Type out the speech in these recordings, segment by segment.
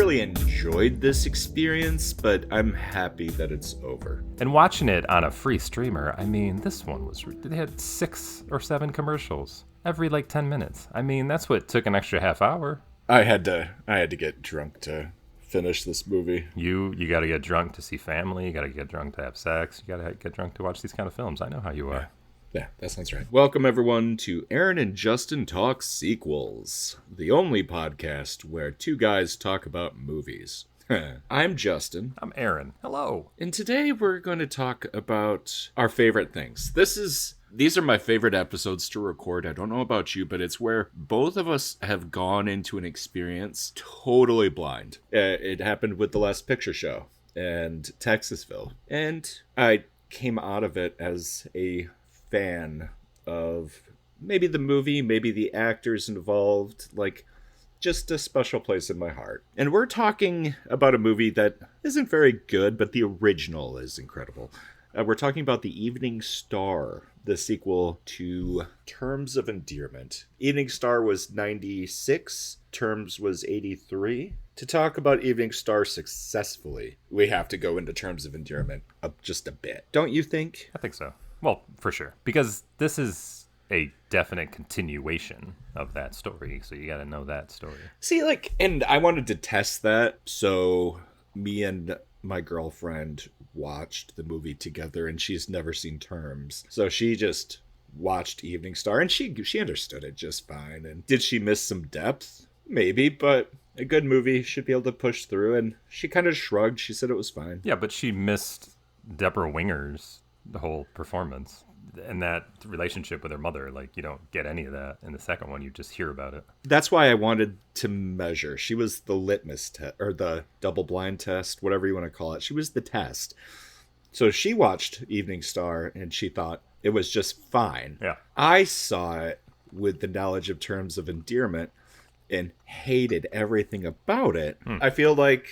really enjoyed this experience, but I'm happy that it's over. And watching it on a free streamer, I mean, this one was, they had 6 or 7 commercials every like 10 minutes. I mean, that's what took an extra half hour. I had to get drunk to finish this movie. You got to get drunk to see family. You got to get drunk to have sex. You got to get drunk to watch these kind of films. I know how you are. Yeah, that sounds right. Welcome, everyone, to Aaron and Justin Talk Sequels, the only podcast where two guys talk about movies. I'm Justin. I'm Aaron. Hello. And today we're going to talk about our favorite things. These are my favorite episodes to record. I don't know about you, but it's where both of us have gone into an experience totally blind. It happened with The Last Picture Show and Texasville. And I came out of it as a fan of maybe the movie, maybe the actors involved, like just a special place in my heart. And we're talking about a movie that isn't very good, but the original is incredible. We're talking about The Evening Star, the sequel to Terms of Endearment. Evening Star was 96, Terms was 83. To talk about Evening Star successfully, we have to go into Terms of Endearment just a bit. Don't you think? I think so. Well, for sure. Because this is a definite continuation of that story, so you got to know that story. See, and I wanted to test that, so me and my girlfriend watched the movie together, and she's never seen Terms. So she just watched Evening Star, and she understood it just fine. And did she miss some depth? Maybe, but a good movie should be able to push through, and she kind of shrugged. She said it was fine. Yeah, but she missed Deborah Winger's the whole performance and that relationship with her mother. Like, you don't get any of that in the second one. You just hear about it. That's why I wanted to measure. She was the litmus test, or the double blind test, whatever you want to call it. She was the test. So she watched Evening Star and she thought it was just fine. Yeah. I saw it with the knowledge of Terms of Endearment and hated everything about it. I feel like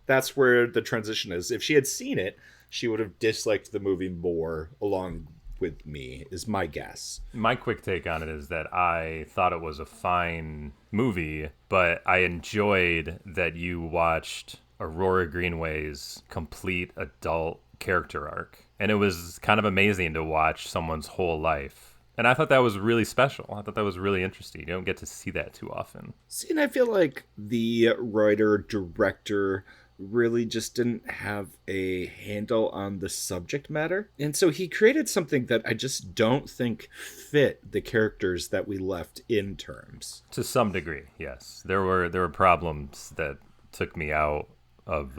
that's where the transition is. If she had seen it, she would have disliked the movie more along with me, is my guess. My quick take on it is that I thought it was a fine movie, but I enjoyed that you watched Aurora Greenway's complete adult character arc. And it was kind of amazing to watch someone's whole life. And I thought that was really special. I thought that was really interesting. You don't get to see that too often. See, and I feel like the writer-director really just didn't have a handle on the subject matter. And so he created something that I just don't think fit the characters that we left in Terms. To some degree, yes. There were problems that took me out of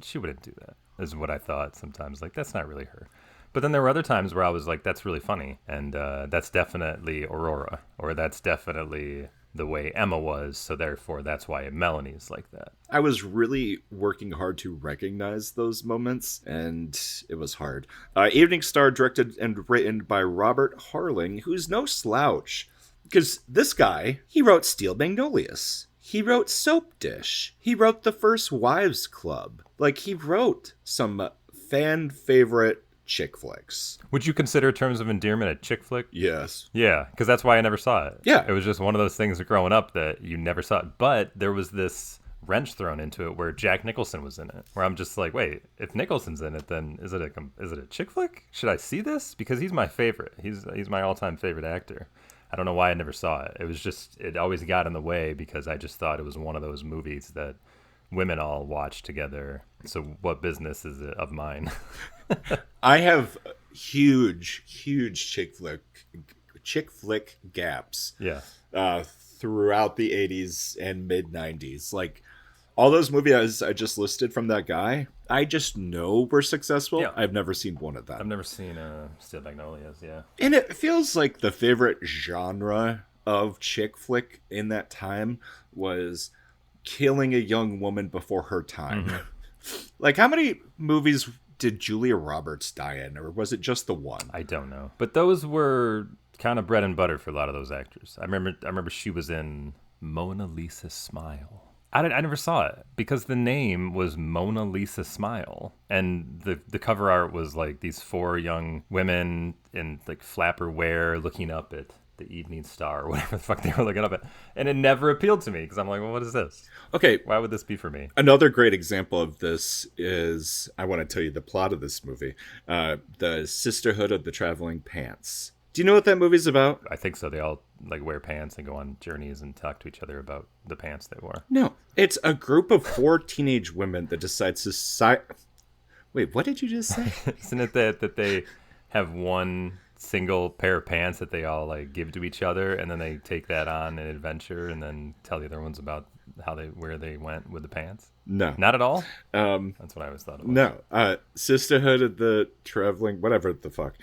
she wouldn't do that, is what I thought sometimes. Like, that's not really her. But then there were other times where I was like, that's really funny. And that's definitely Aurora. Or that's definitely the way Emma was, so therefore that's why Melanie's like that. I was really working hard to recognize those moments, and it was hard. Evening Star, directed and written by Robert Harling, who's no slouch. Because this guy, he wrote Steel Magnolias. He wrote Soap Dish. He wrote The First Wives Club. Like, he wrote some fan favorite chick flicks. Would you consider Terms of Endearment a chick flick? Yes. Yeah, because that's why I never saw it. Yeah. It was just one of those things growing up that you never saw it. But there was this wrench thrown into it where Jack Nicholson was in it, where I'm just like, wait, if Nicholson's in it, then is it a chick flick? Should I see this? Because he's my favorite. He's my all-time favorite actor. I don't know why I never saw it. It was just, it always got in the way because I just thought it was one of those movies that women all watch together. So what business is it of mine? I have huge chick flick gaps. Yeah. Throughout the 80s and mid 90s. Like, all those movies I just listed from that guy, I just know were successful. Yeah. I've never seen one of them. I've never seen Steel Magnolias, yeah. And it feels like the favorite genre of chick flick in that time was killing a young woman before her time. Mm-hmm. Like, how many movies did Julia Roberts die in, or was it just the one? I don't know. But those were kind of bread and butter for a lot of those actors. I remember she was in Mona Lisa's Smile. I never saw it because the name was Mona Lisa Smile, and the cover art was like these 4 young women in like flapper wear looking up at the evening star or whatever the fuck they were looking up at, and it never appealed to me because I'm like, well, what is this? Okay, Why would this be for me? another great example of this is, I want to tell you the plot of this movie, the Sisterhood of the Traveling Pants. Do you know what that movie's about? I think so. They all like wear pants and go on journeys and talk to each other about the pants they wore. No, it's a group of 4 teenage women that decides to Wait, what did you just say? Isn't it that they have one single pair of pants that they all like give to each other, and then they take that on an adventure and then tell the other ones about where they went with the pants? No. Not at all? That's what I always thought it was. No. Sisterhood of the Traveling, whatever the fuck,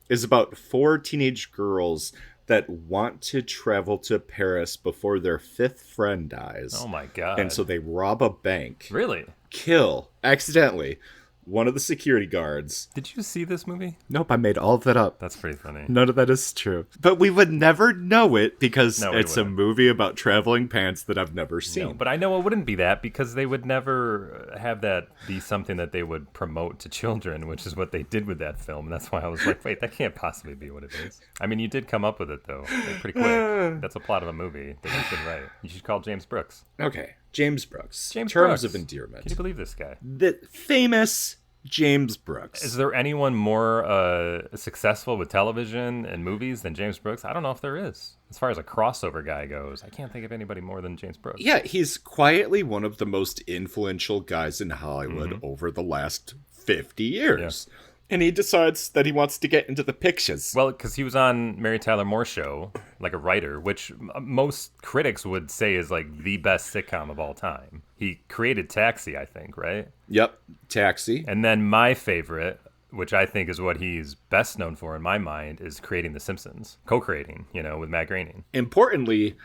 is about 4 teenage girls that want to travel to Paris before their 5th friend dies. Oh my god. And so they rob a bank. Really? Kill, accidentally, one of the security guards. Did you see this movie? Nope, I made all of that up. That's pretty funny. None of that is true. But we would never know it because No, we it's a wouldn't. movie about traveling pants that I've never seen. No, but I know it wouldn't be that because they would never have that be something that they would promote to children, which is what they did with that film. And that's why I was like, wait, that can't possibly be what it is. I mean, you did come up with it, though, like, pretty quick. That's a plot of a movie that you should write. You should call James Brooks. Okay, James Brooks. James Terms Brooks. of Endearment. Can you believe this guy? The famous James Brooks. Is there anyone more successful with television and movies than James Brooks? I don't know if there is. As far as a crossover guy goes, I can't think of anybody more than James Brooks. Yeah, he's quietly one of the most influential guys in Hollywood over the last 50 years. Yeah. And he decides that he wants to get into the pictures. Well, because he was on Mary Tyler Moore Show, like a writer, which most critics would say is like the best sitcom of all time. He created Taxi, I think, right? Yep, Taxi. And then my favorite, which I think is what he's best known for in my mind, is creating The Simpsons. Co-creating, with MacLaine. Importantly,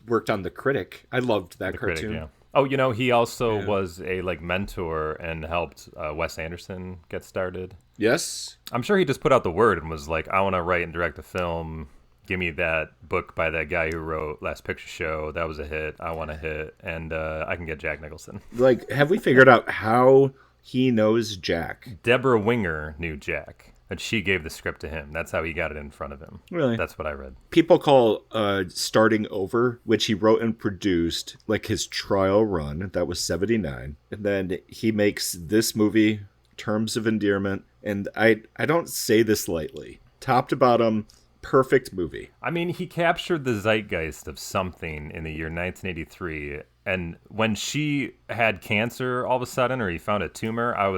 worked on The Critic. I loved that cartoon. Critic, yeah. Oh, he also was a mentor and helped Wes Anderson get started. Yes. I'm sure he just put out the word and was like, I want to write and direct a film. Give me that book by that guy who wrote Last Picture Show. That was a hit. I want a hit. And I can get Jack Nicholson. Like, have we figured out how he knows Jack? Deborah Winger knew Jack. And she gave the script to him. That's how he got it in front of him. Really? That's what I read. People call Starting Over, which he wrote and produced, like his trial run. That was 79. And then he makes this movie, Terms of Endearment. And I don't say this lightly. Top to bottom, perfect movie. I mean, he captured the zeitgeist of something in the year 1983. And when she had cancer all of a sudden, or he found a tumor, I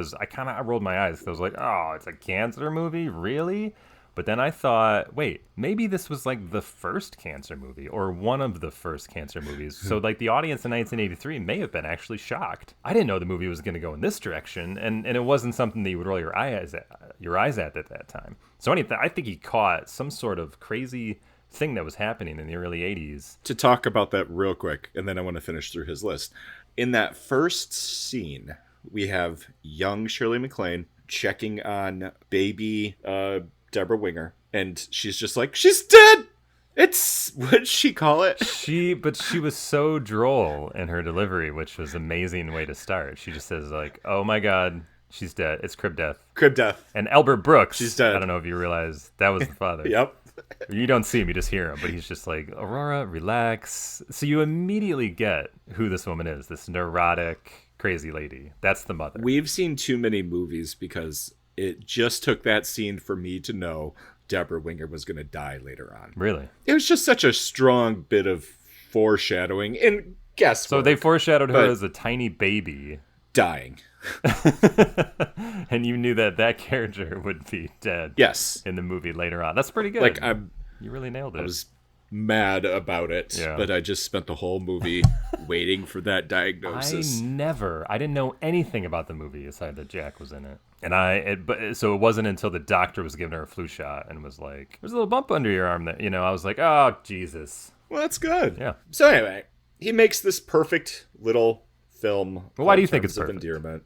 rolled my eyes. I was like, oh, it's a cancer movie? Really? But then I thought, wait, maybe this was like the first cancer movie or one of the first cancer movies. So like the audience in 1983 may have been actually shocked. I didn't know the movie was going to go in this direction. And it wasn't something that you would roll your eyes at that time. So I think he caught some sort of crazy thing that was happening in the early 80s. To talk about that real quick, and then I want to finish through his list. In that first scene, we have young Shirley MacLaine checking on baby Deborah Winger, and she's just like, she's dead! What'd she call it? But she was so droll in her delivery, which was an amazing way to start. She just says like, oh my god, she's dead. It's crib death. Crib death. And Albert Brooks, she's dead. I don't know if you realize that was the father. Yep. You don't see him, you just hear him, but he's just like, Aurora, relax. So you immediately get who this woman is, this neurotic, crazy lady. That's the mother. We've seen too many movies because it just took that scene for me to know Deborah Winger was going to die later on. Really? It was just such a strong bit of foreshadowing. And guess so what? They foreshadowed her as a tiny baby. Dying. And you knew that character would be dead. Yes. In the movie later on. That's pretty good. Like you really nailed it. I was mad about it, but I just spent the whole movie waiting for that diagnosis. I didn't know anything about the movie aside that Jack was in it. And so it wasn't until the doctor was giving her a flu shot and was like, there's a little bump under your arm that, I was like, oh, Jesus. Well, that's good. Yeah. So anyway, he makes this perfect little film. Well, why do you think it's Terms of perfect? Endearment.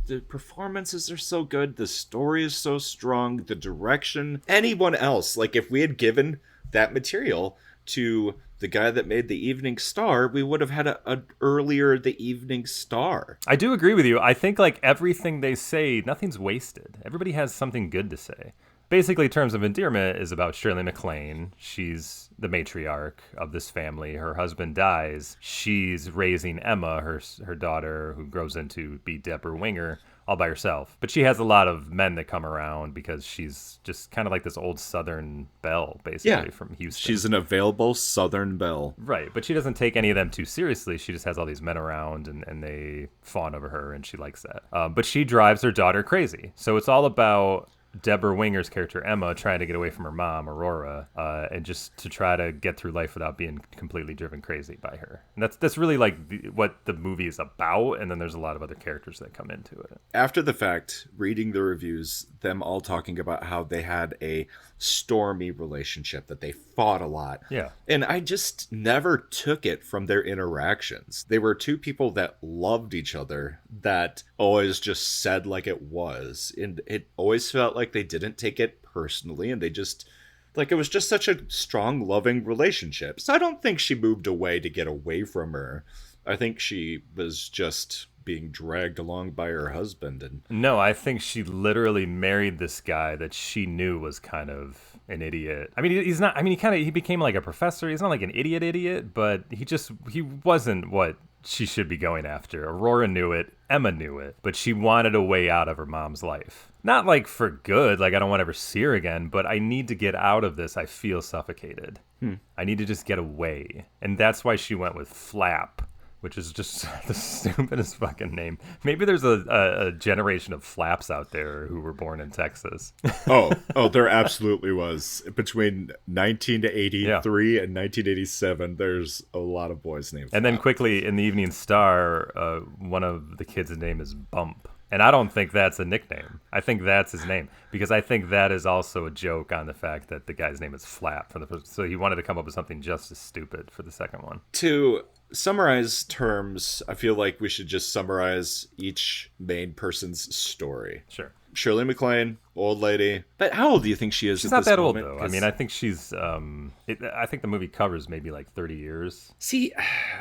The performances are so good. The story is so strong. The direction. Anyone else, like if we had given that material to the guy that made the Evening Star, we would have had a earlier The Evening Star. I do agree with you. I think like everything they say, nothing's wasted. Everybody has something good to say. Basically, Terms of Endearment is about Shirley MacLaine. She's the matriarch of this family. Her husband dies. She's raising Emma, her daughter, who grows into be Deborah Winger, all by herself. But she has a lot of men that come around because she's just kind of like this old Southern belle, basically, from Houston. She's an available Southern belle. Right, but she doesn't take any of them too seriously. She just has all these men around, and they fawn over her, and she likes that. But she drives her daughter crazy. So it's all about Deborah Winger's character, Emma, trying to get away from her mom, Aurora, and just to try to get through life without being completely driven crazy by her. And that's really like what the movie is about, and then there's a lot of other characters that come into it. After the fact, reading the reviews, them all talking about how they had a stormy relationship, that they fought a lot. Yeah. And I just never took it from their interactions. They were two people that loved each other, that always just said like it was. And it always felt like they didn't take it personally, and they just, like, it was just such a strong, loving relationship. So I don't think she moved away to get away from her. I think she was just being dragged along by her husband. And no, I think she literally married this guy that she knew was kind of an idiot. I mean, he's not, I mean, he became like a professor. He's not like an idiot, but he wasn't what she should be going after. Aurora knew it. Emma knew it, but she wanted a way out of her mom's life. Not like for good, like I don't want to ever see her again, but I need to get out of this. I feel suffocated. I need to just get away. And that's why she went with Flap, which is just the stupidest fucking name. Maybe there's a generation of Flaps out there who were born in Texas. Oh, there absolutely was. Between 1983 and 1987, there's a lot of boys named Flap. And then quickly, in the Evening Star, one of the kids' name is Bump. And I don't think that's a nickname. I think that's his name, because I think that is also a joke on the fact that the guy's name is Flap for the first. So he wanted to come up with something just as stupid for the second one. To summarize terms, I feel like we should just summarize each main person's story. Sure. Shirley MacLaine, old lady. But how old do you think she is? She's at not this that moment? old, though. I mean, I think she's. I think the movie covers maybe like 30 years. See,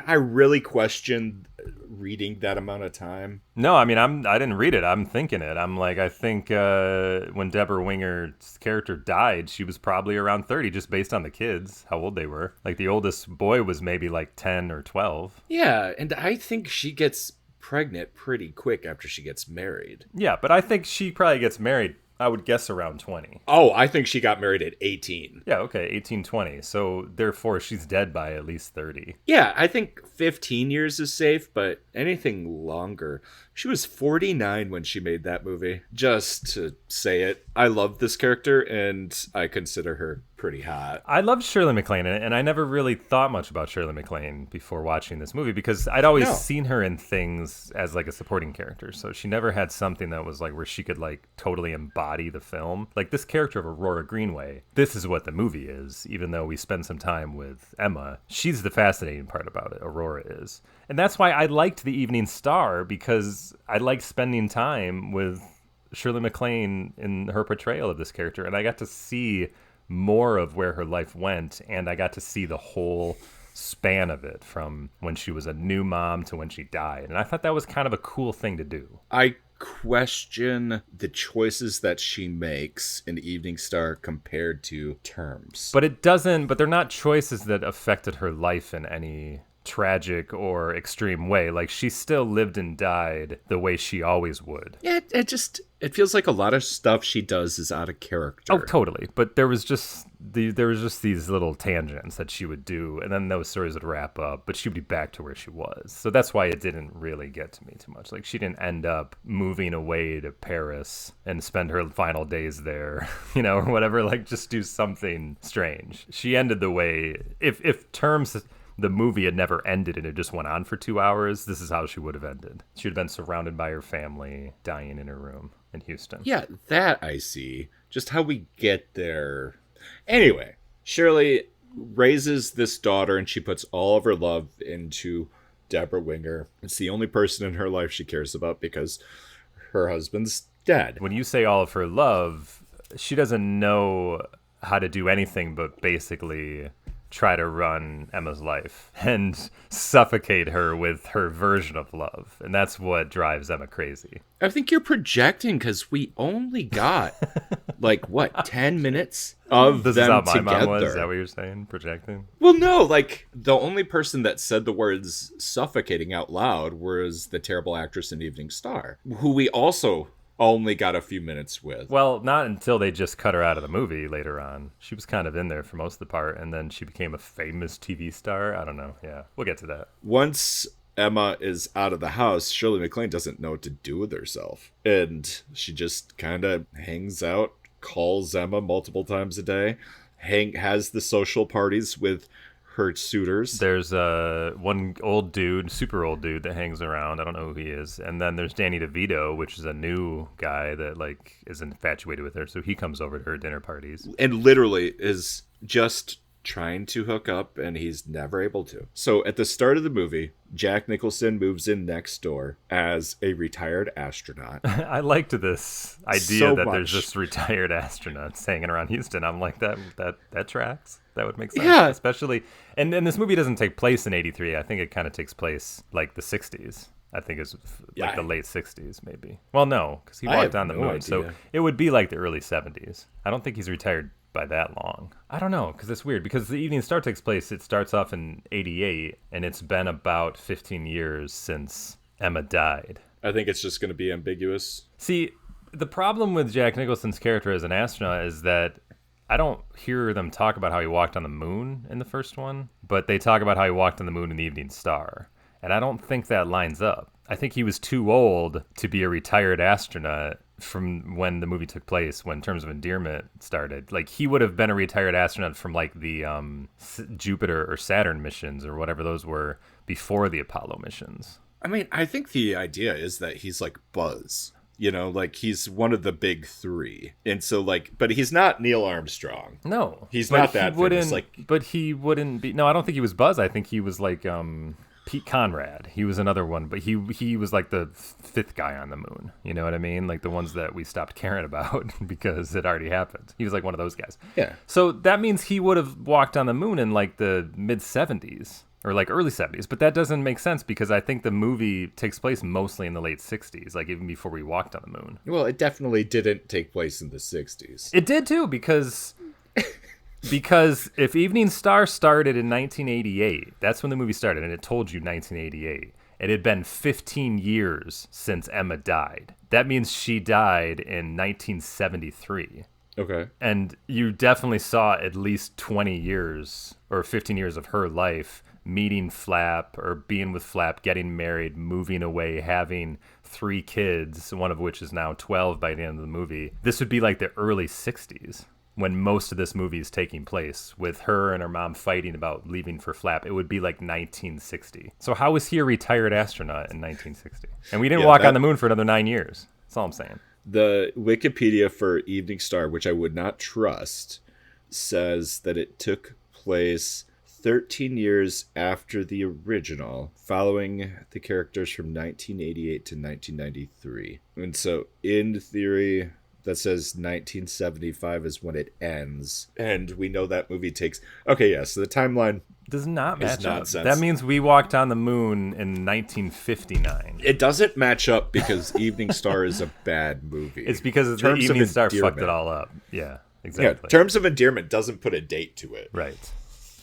I really questioned reading that amount of time. No, I mean, I didn't read it. I'm thinking it. I'm like, I think when Deborah Winger's character died, she was probably around 30, just based on the kids, how old they were. Like the oldest boy was maybe like 10 or 12. Yeah, and I think she gets pregnant pretty quick after she gets married. Yeah, but I think she probably gets married, I would guess, around 20. Oh, I think she got married at 18. Yeah, okay, 18, 20. So therefore she's dead by at least 30. Yeah, I think 15 years is safe, but anything longer. She was 49 when she made that movie. Just to say it, I love this character, and I consider her pretty hot. I loved Shirley MacLaine, and I never really thought much about Shirley MacLaine before watching this movie, because I'd always seen her in things as like a supporting character. So she never had something that was like where she could like totally embody the film. Like this character of Aurora Greenway, this is what the movie is, even though we spend some time with Emma. She's the fascinating part about it, Aurora is. And that's why I liked The Evening Star, because I liked spending time with Shirley MacLaine in her portrayal of this character, and I got to see more of where her life went, and I got to see the whole span of it from when she was a new mom to when she died. And I thought that was kind of a cool thing to do. I question the choices that she makes in Evening Star compared to Terms. But they're not choices that affected her life in any tragic or extreme way. Like she still lived and died the way she always would. Yeah, it feels like a lot of stuff she does is out of character. Oh, totally. But there was just these little tangents that she would do, and then those stories would wrap up, but she would be back to where she was. So that's why it didn't really get to me too much. Like she didn't end up moving away to Paris and spend her final days there, or whatever, like just do something strange. She ended the way, if Terms, the movie had never ended and it just went on for 2 hours, this is how she would have ended. She would have been surrounded by her family, dying in her room in Houston. Yeah, that I see. Just how we get there. Anyway, Shirley raises this daughter, and she puts all of her love into Deborah Winger. It's the only person in her life she cares about because her husband's dead. When you say all of her love, she doesn't know how to do anything but basically try to run Emma's life and suffocate her with her version of love. And that's what drives Emma crazy. I think you're projecting because we only got, 10 minutes of This them is how together. my mom was? Is that what you're saying? Projecting? Well, no, the only person that said the words suffocating out loud was the terrible actress in Evening Star, who we also only got a few minutes with. Well, not until they just cut her out of the movie later on. She was kind of in there for most of the part, and then she became a famous TV star. I don't know. Yeah, we'll get to that. Once Emma is out of the house, Shirley MacLaine doesn't know what to do with herself. And she just kind of hangs out, calls Emma multiple times a day, has the social parties with her suitors. There's one old dude, super old dude that hangs around. I don't know who he is. And then there's Danny DeVito, which is a new guy that is infatuated with her. So he comes over to her dinner parties. And literally is just trying to hook up, and he's never able to. So at the start of the movie, Jack Nicholson moves in next door as a retired astronaut. I liked this idea So that much. there's just retired astronauts hanging around Houston. I'm like, that tracks. That would make sense. Yeah. Especially, and this movie doesn't take place in 83. I think it kind of takes place like the 60s. I think it's like the late 60s, maybe. Well, no, because he walked on the moon. So it would be like the early 70s. I don't think he's retired by that long. I don't know, because it's weird. Because the Evening Star takes place, it starts off in 88, and it's been about 15 years since Emma died. I think it's just going to be ambiguous. See, the problem with Jack Nicholson's character as an astronaut is that I don't hear them talk about how he walked on the moon in the first one, but they talk about how he walked on the moon in the Evening Star. And I don't think that lines up. I think he was too old to be a retired astronaut from when the movie took place, when Terms of Endearment started. He would have been a retired astronaut from the Jupiter or Saturn missions or whatever those were before the Apollo missions. I mean, I think the idea is that he's like Buzz. He's one of the big three. And so, but he's not Neil Armstrong. No. He's not that famous. But he wouldn't be... No, I don't think he was Buzz. I think he was Pete Conrad. He was another one, but he was like the fifth guy on the moon. You know what I mean? Like the ones that we stopped caring about because it already happened. He was like one of those guys. Yeah. So that means he would have walked on the moon in the mid 70s or early 70s, but that doesn't make sense because I think the movie takes place mostly in the late 60s, even before we walked on the moon. Well, it definitely didn't take place in the 60s. It did too, because if Evening Star started in 1988, that's when the movie started, and it told you 1988. It had been 15 years since Emma died. That means she died in 1973. Okay. And you definitely saw at least 20 years or 15 years of her life meeting Flap or being with Flap, getting married, moving away, having 3 kids, one of which is now 12 by the end of the movie. This would be the early 60s. When most of this movie is taking place, with her and her mom fighting about leaving for Flap. It would be 1960. So how was he a retired astronaut in 1960? And we didn't walk on the moon for another 9 years. That's all I'm saying. The Wikipedia for Evening Star, which I would not trust, says that it took place 13 years after the original, following the characters from 1988 to 1993. And so, in theory... that says 1975 is when it ends. And we know that movie takes... Okay, yeah, so the timeline does not match up. Nonsense. That means we walked on the moon in 1959. It doesn't match up because Evening Star is a bad movie. It's because the Evening Star fucked it all up. Yeah, exactly. Yeah, Terms of Endearment doesn't put a date to it. Right.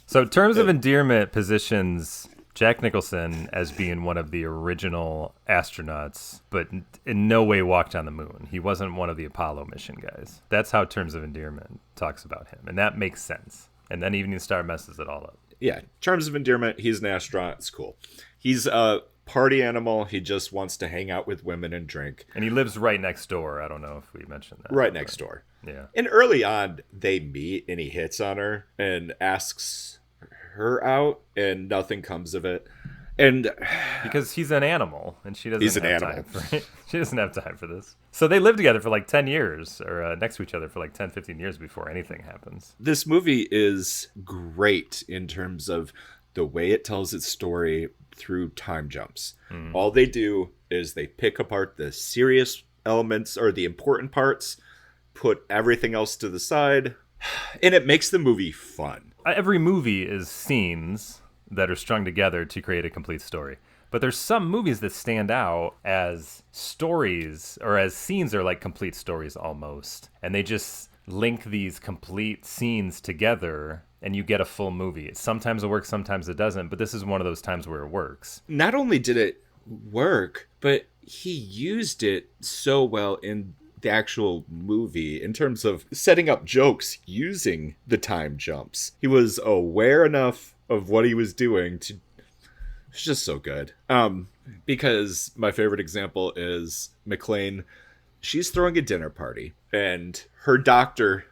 So Terms of Endearment positions Jack Nicholson as being one of the original astronauts, but in no way walked on the moon. He wasn't one of the Apollo mission guys. That's how Terms of Endearment talks about him, and that makes sense. And then Evening Star messes it all up. Yeah, Terms of Endearment, he's an astronaut. It's cool. He's a party animal. He just wants to hang out with women and drink. And he lives right next door. I don't know if we mentioned that. Right next door. Yeah. And early on, they meet, and he hits on her and asks her out, and nothing comes of it. And because he's an animal, and she doesn't. He's an have animal. Time for it. She doesn't have time for this. So they live together for 10 years, or next to each other for 10, 15 years before anything happens. This movie is great in terms of the way it tells its story through time jumps. All they do is they pick apart the serious elements or the important parts, put everything else to the side, And it makes the movie fun. Every movie is scenes that are strung together to create a complete story. But there's some movies that stand out as stories or as scenes are like complete stories almost. And they just link these complete scenes together and you get a full movie. Sometimes it works, sometimes it doesn't. But this is one of those times where it works. Not only did it work, but he used it so well in the actual movie in terms of setting up jokes using the time jumps. He was aware enough of what he was doing to... It's just so good. Because my favorite example is MacLaine. She's throwing a dinner party, and her doctor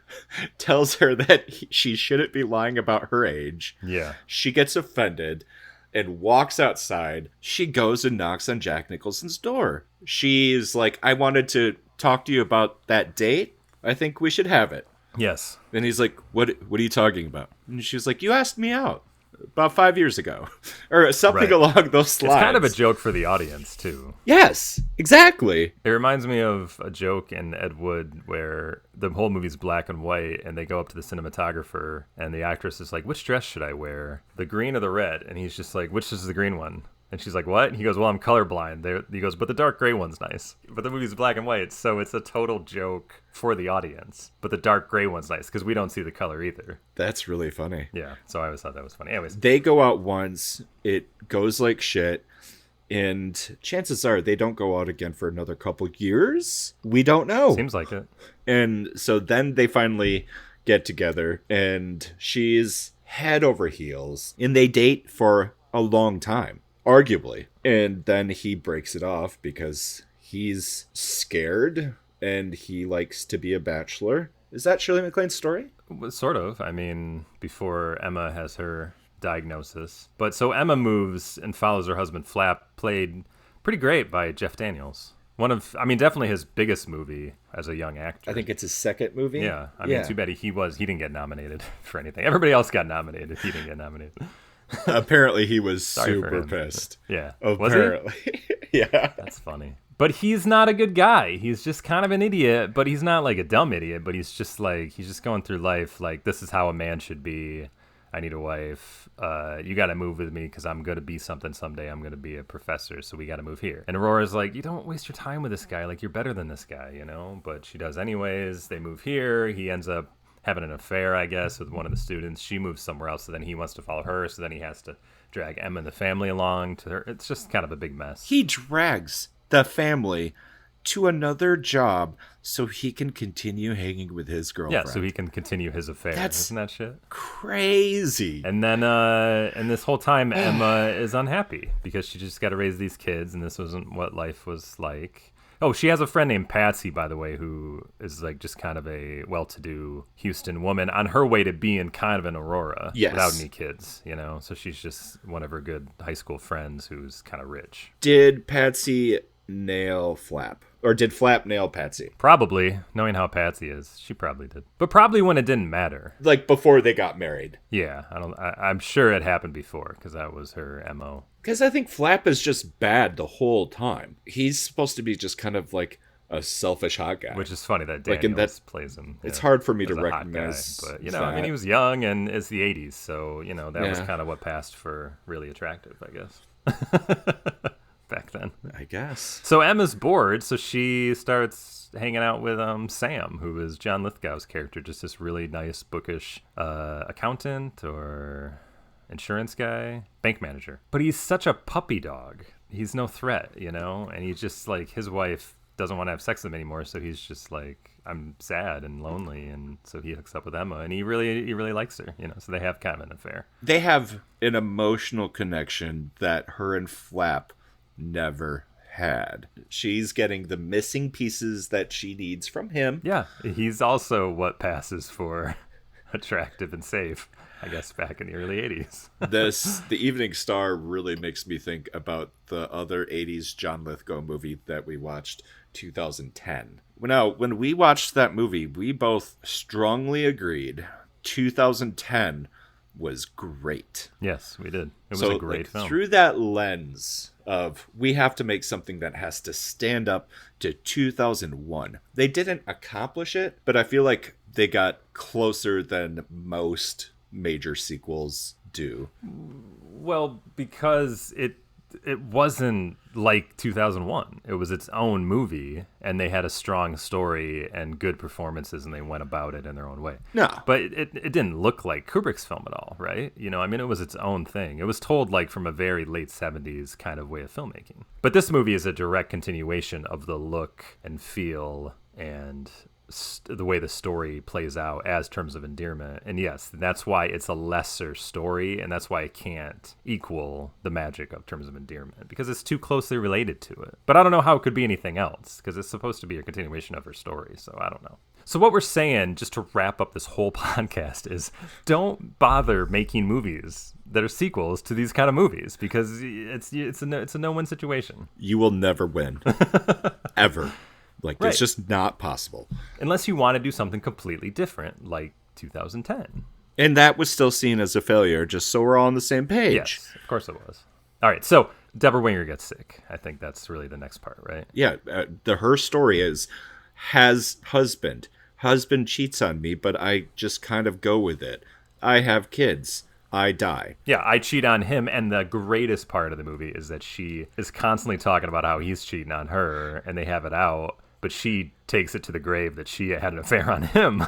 tells her that she shouldn't be lying about her age. Yeah. She gets offended and walks outside. She goes and knocks on Jack Nicholson's door. She's like, I wanted to talk to you about that date. I think we should have it. Yes. And he's like, what are you talking about? And she was like, you asked me out about 5 years ago. Or something Right. along those lines. It's kind of a joke for the audience, too. Yes, exactly. It reminds me of a joke in Ed Wood where the whole movie's black and white, and they go up to the cinematographer, and the actress is like, which dress should I wear? The green or the red? And he's just like, which is the green one? And she's like, what? And he goes, well, I'm colorblind. He goes, but the dark gray one's nice. But the movie's black and white, so it's a total joke for the audience. But the dark gray one's nice, because we don't see the color either. That's really funny. Yeah, so I always thought that was funny. Anyways. They go out once, it goes like shit, and chances are they don't go out again for another couple years. We don't know. Seems like it. And so then they finally get together, and she's head over heels, and they date for a long time. Arguably. And then he breaks it off because he's scared and he likes to be a bachelor. Is that Shirley MacLaine's story? Sort of. I mean, before Emma has her diagnosis. But so Emma moves and follows her husband Flap, played pretty great by Jeff Daniels. Definitely his biggest movie as a young actor. I think it's his second movie. Yeah. I mean, too bad he didn't get nominated for anything. Everybody else got nominated. He didn't get nominated. Apparently he was Sorry for super him. pissed. Yeah. Apparently. Yeah. That's funny. But he's not a good guy. He's just kind of an idiot, but he's not like a dumb idiot, but he's just going through life like, this is how a man should be. I need a wife. You got to move with me because I'm going to be something someday. I'm going to be a professor, so we got to move here. And Aurora's like, you don't waste your time with this guy. Like, you're better than this guy, you know? But she does anyways. They move here. He ends up having an affair, I guess, with one of the students. She moves somewhere else, so then he wants to follow her, so then he has to drag Emma and the family along to her. It's just kind of a big mess. He drags the family to another job so he can continue hanging with his girlfriend. Yeah, so he can continue his affair. Isn't that shit? Crazy. And then, and this whole time, Emma is unhappy because she just got to raise these kids, and this wasn't what life was like. Oh, she has a friend named Patsy, by the way, who is like just kind of a well-to-do Houston woman on her way to being kind of an Aurora without any kids, you know? So she's just one of her good high school friends who's kind of rich. Did Patsy nail Flap? Or did Flap nail Patsy? Probably. Knowing how Patsy is, she probably did. But probably when it didn't matter. Like before they got married. Yeah, I'm sure it happened before because that was her MO. Because I think Flap is just bad the whole time. He's supposed to be just kind of like a selfish hot guy. Which is funny that Daniels plays him. It's hard for me to as a recognize. Hot guy, but, you know, I mean, he was young and it's the 80s. So, you know, that was kind of what passed for really attractive, I guess. Back then, I guess. So Emma's bored, so she starts hanging out with Sam, who is John Lithgow's character, just this really nice, bookish accountant or insurance guy, bank manager. But he's such a puppy dog. He's no threat, you know? And he's just like, his wife doesn't want to have sex with him anymore, so he's just like, I'm sad and lonely, and so he hooks up with Emma, and he really likes her, you know? So they have kind of an affair. They have an emotional connection that her and Flap never had. She's getting the missing pieces that she needs from him. Yeah, he's also what passes for attractive and safe, I guess, back in the early 80s. The Evening Star really makes me think about the other 80s John Lithgow movie that we watched, 2010. Now, when we watched that movie, we both strongly agreed 2010 was great. Yes, we did. It was a great film. Through that lens of we have to make something that has to stand up to 2001. They didn't accomplish it, but I feel like they got closer than most major sequels do. Well, because it wasn't like 2001. It was its own movie, and they had a strong story and good performances, and they went about it in their own way. No. But it didn't look like Kubrick's film at all, right? You know, I mean, it was its own thing. It was told like from a very late 70s kind of way of filmmaking. But this movie is a direct continuation of the look and feel and the way the story plays out as Terms of Endearment. And yes, that's why it's a lesser story, and that's why it can't equal the magic of Terms of Endearment, because it's too closely related to it. But I don't know how it could be anything else, because it's supposed to be a continuation of her story, so I don't know. So what we're saying, just to wrap up this whole podcast, is don't bother making movies that are sequels to these kind of movies, because it's a no-win situation. You will never win. Ever. Like, right. It's just not possible. Unless you want to do something completely different, like 2010. And that was still seen as a failure, just so we're all on the same page. Yes, of course it was. All right, so Deborah Winger gets sick. I think that's really the next part, right? Yeah, her story is, has husband cheats on me, but I just kind of go with it. I have kids. I die. Yeah, I cheat on him, and the greatest part of the movie is that she is constantly talking about how he's cheating on her, and they have it out. But she takes it to the grave that she had an affair on him.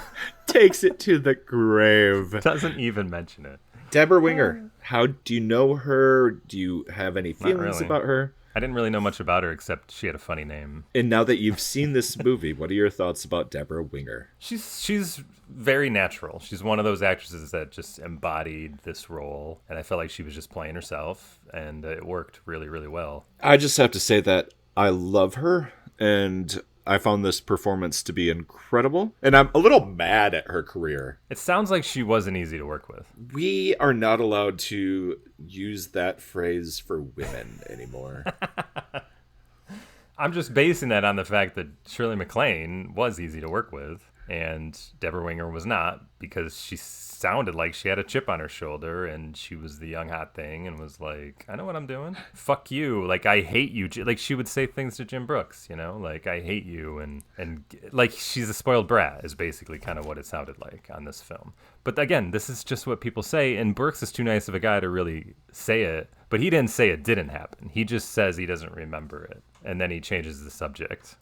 Takes it to the grave. Doesn't even mention it. Deborah Winger, how do you know her? Do you have any feelings about her? I didn't really know much about her, except she had a funny name. And now that you've seen this movie, what are your thoughts about Deborah Winger? She's very natural. She's one of those actresses that just embodied this role. And I felt like she was just playing herself. And it worked really, really well. I just have to say that I love her. And I found this performance to be incredible, and I'm a little mad at her career. It sounds like she wasn't easy to work with. We are not allowed to use that phrase for women anymore. I'm just basing that on the fact that Shirley MacLaine was easy to work with, and Deborah Winger was not, because she sounded like she had a chip on her shoulder, and she was the young hot thing and was like, I know what I'm doing. Fuck you. Like, I hate you. Like, she would say things to Jim Brooks, you know? Like, I hate you. And like, she's a spoiled brat is basically kind of what it sounded like on this film. But again, this is just what people say, and Brooks is too nice of a guy to really say it. But he didn't say it didn't happen. He just says he doesn't remember it. And then he changes the subject.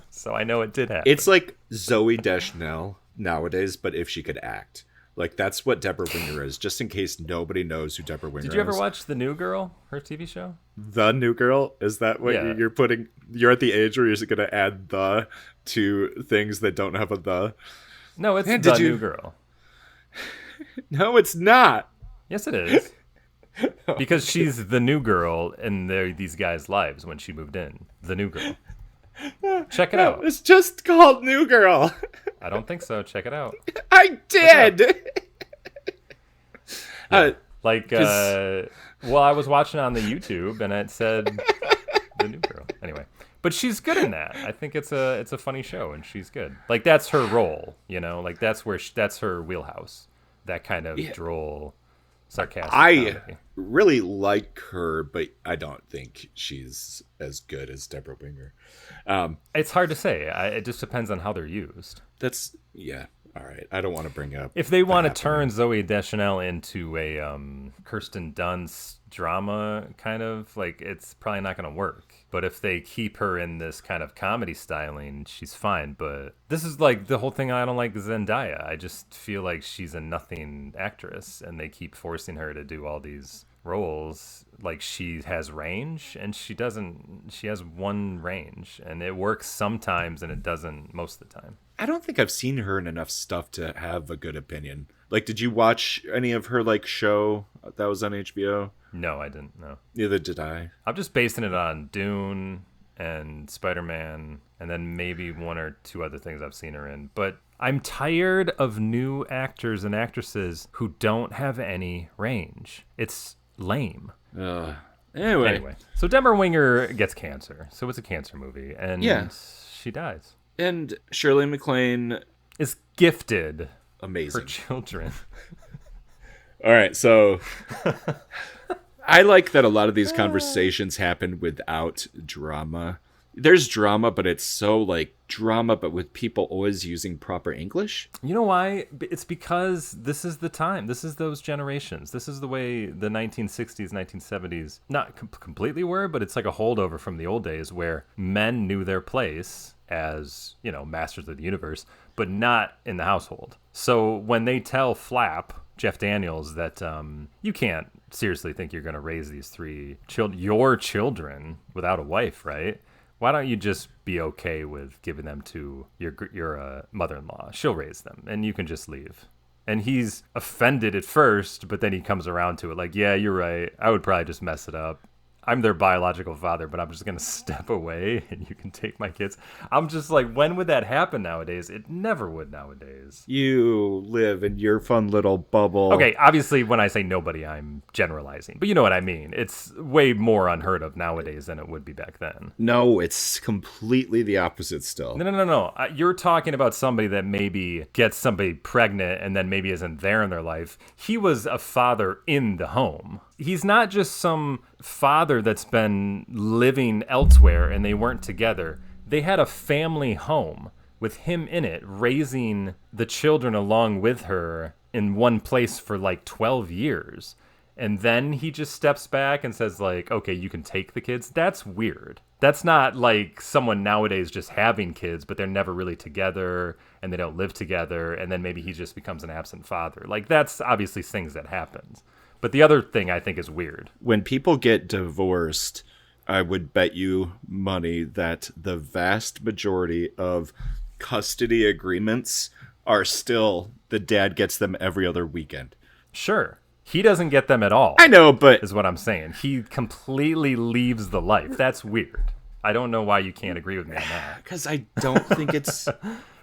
So I know it did happen. It's like Zooey Deschanel nowadays, but if she could act. Like, that's what Deborah Winger is, just in case nobody knows who Deborah Winger is. Did you ever watch The New Girl, her TV show? The New Girl? Is that what you're putting? You're at the age where you're going to add the to things that don't have a the? No, it's The New Girl. No, it's not. Yes, it is. Because she's the new girl in these guys' lives when she moved in. The New Girl. Check it out. It's just called New Girl. I don't think so. Check it out. I did. Well, I was watching on the YouTube and it said The New Girl. Anyway, but she's good in that. I think it's a funny show and she's good. Like, that's her role, you know. Like, that's where that's her wheelhouse. That kind of droll, sarcastic comedy. Really like her, but I don't think she's as good as Deborah Winger. It's hard to say. It just depends on how they're used. All right. I don't want to bring up. If they want to turn Zooey Deschanel into a Kirsten Dunst drama kind of, like, it's probably not going to work. But if they keep her in this kind of comedy styling, she's fine. But this is like the whole thing I don't like Zendaya. I just feel like she's a nothing actress, and they keep forcing her to do all these roles. Like, she has range, and she doesn't. She has one range, and it works sometimes, and it doesn't most of the time. I don't think I've seen her in enough stuff to have a good opinion. Like, did you watch any of her, like, show that was on HBO? No, I didn't, no. Neither did I. I'm just basing it on Dune and Spider-Man, and then maybe one or two other things I've seen her in. But I'm tired of new actors and actresses who don't have any range. It's lame. Anyway. So Deborah Winger gets cancer. So it's a cancer movie, and she dies. And Shirley MacLaine is gifted amazing her children. All right, so I like that a lot of these conversations happen without drama. There's drama, but it's so like drama, but with people always using proper English. You know why? It's because this is the time. This is those generations. This is the way the 1960s, 1970s, not completely were, but it's like a holdover from the old days where men knew their place as, you know, masters of the universe, but not in the household. So when they tell Flap, Jeff Daniels, that you can't seriously think you're going to raise these three your children without a wife, right? Why don't you just be okay with giving them to your mother-in-law? She'll raise them, and you can just leave. And he's offended at first, but then he comes around to it like, yeah, you're right. I would probably just mess it up. I'm their biological father, but I'm just going to step away and you can take my kids. I'm just like, when would that happen nowadays? It never would nowadays. You live in your fun little bubble. Okay, obviously, when I say nobody, I'm generalizing. But you know what I mean. It's way more unheard of nowadays than it would be back then. No, it's completely the opposite still. No. You're talking about somebody that maybe gets somebody pregnant and then maybe isn't there in their life. He was a father in the home. He's not just some father that's been living elsewhere and they weren't together. They had a family home with him in it, raising the children along with her in one place for like 12 years. And then he just steps back and says like, okay, you can take the kids. That's weird. That's not like someone nowadays just having kids, but they're never really together and they don't live together. And then maybe he just becomes an absent father. Like that's obviously things that happens. But the other thing I think is weird. When people get divorced, I would bet you money that the vast majority of custody agreements are still the dad gets them every other weekend. Sure. He doesn't get them at all. I know, but... is what I'm saying. He completely leaves the life. That's weird. I don't know why you can't agree with me on that. Because I don't think it's...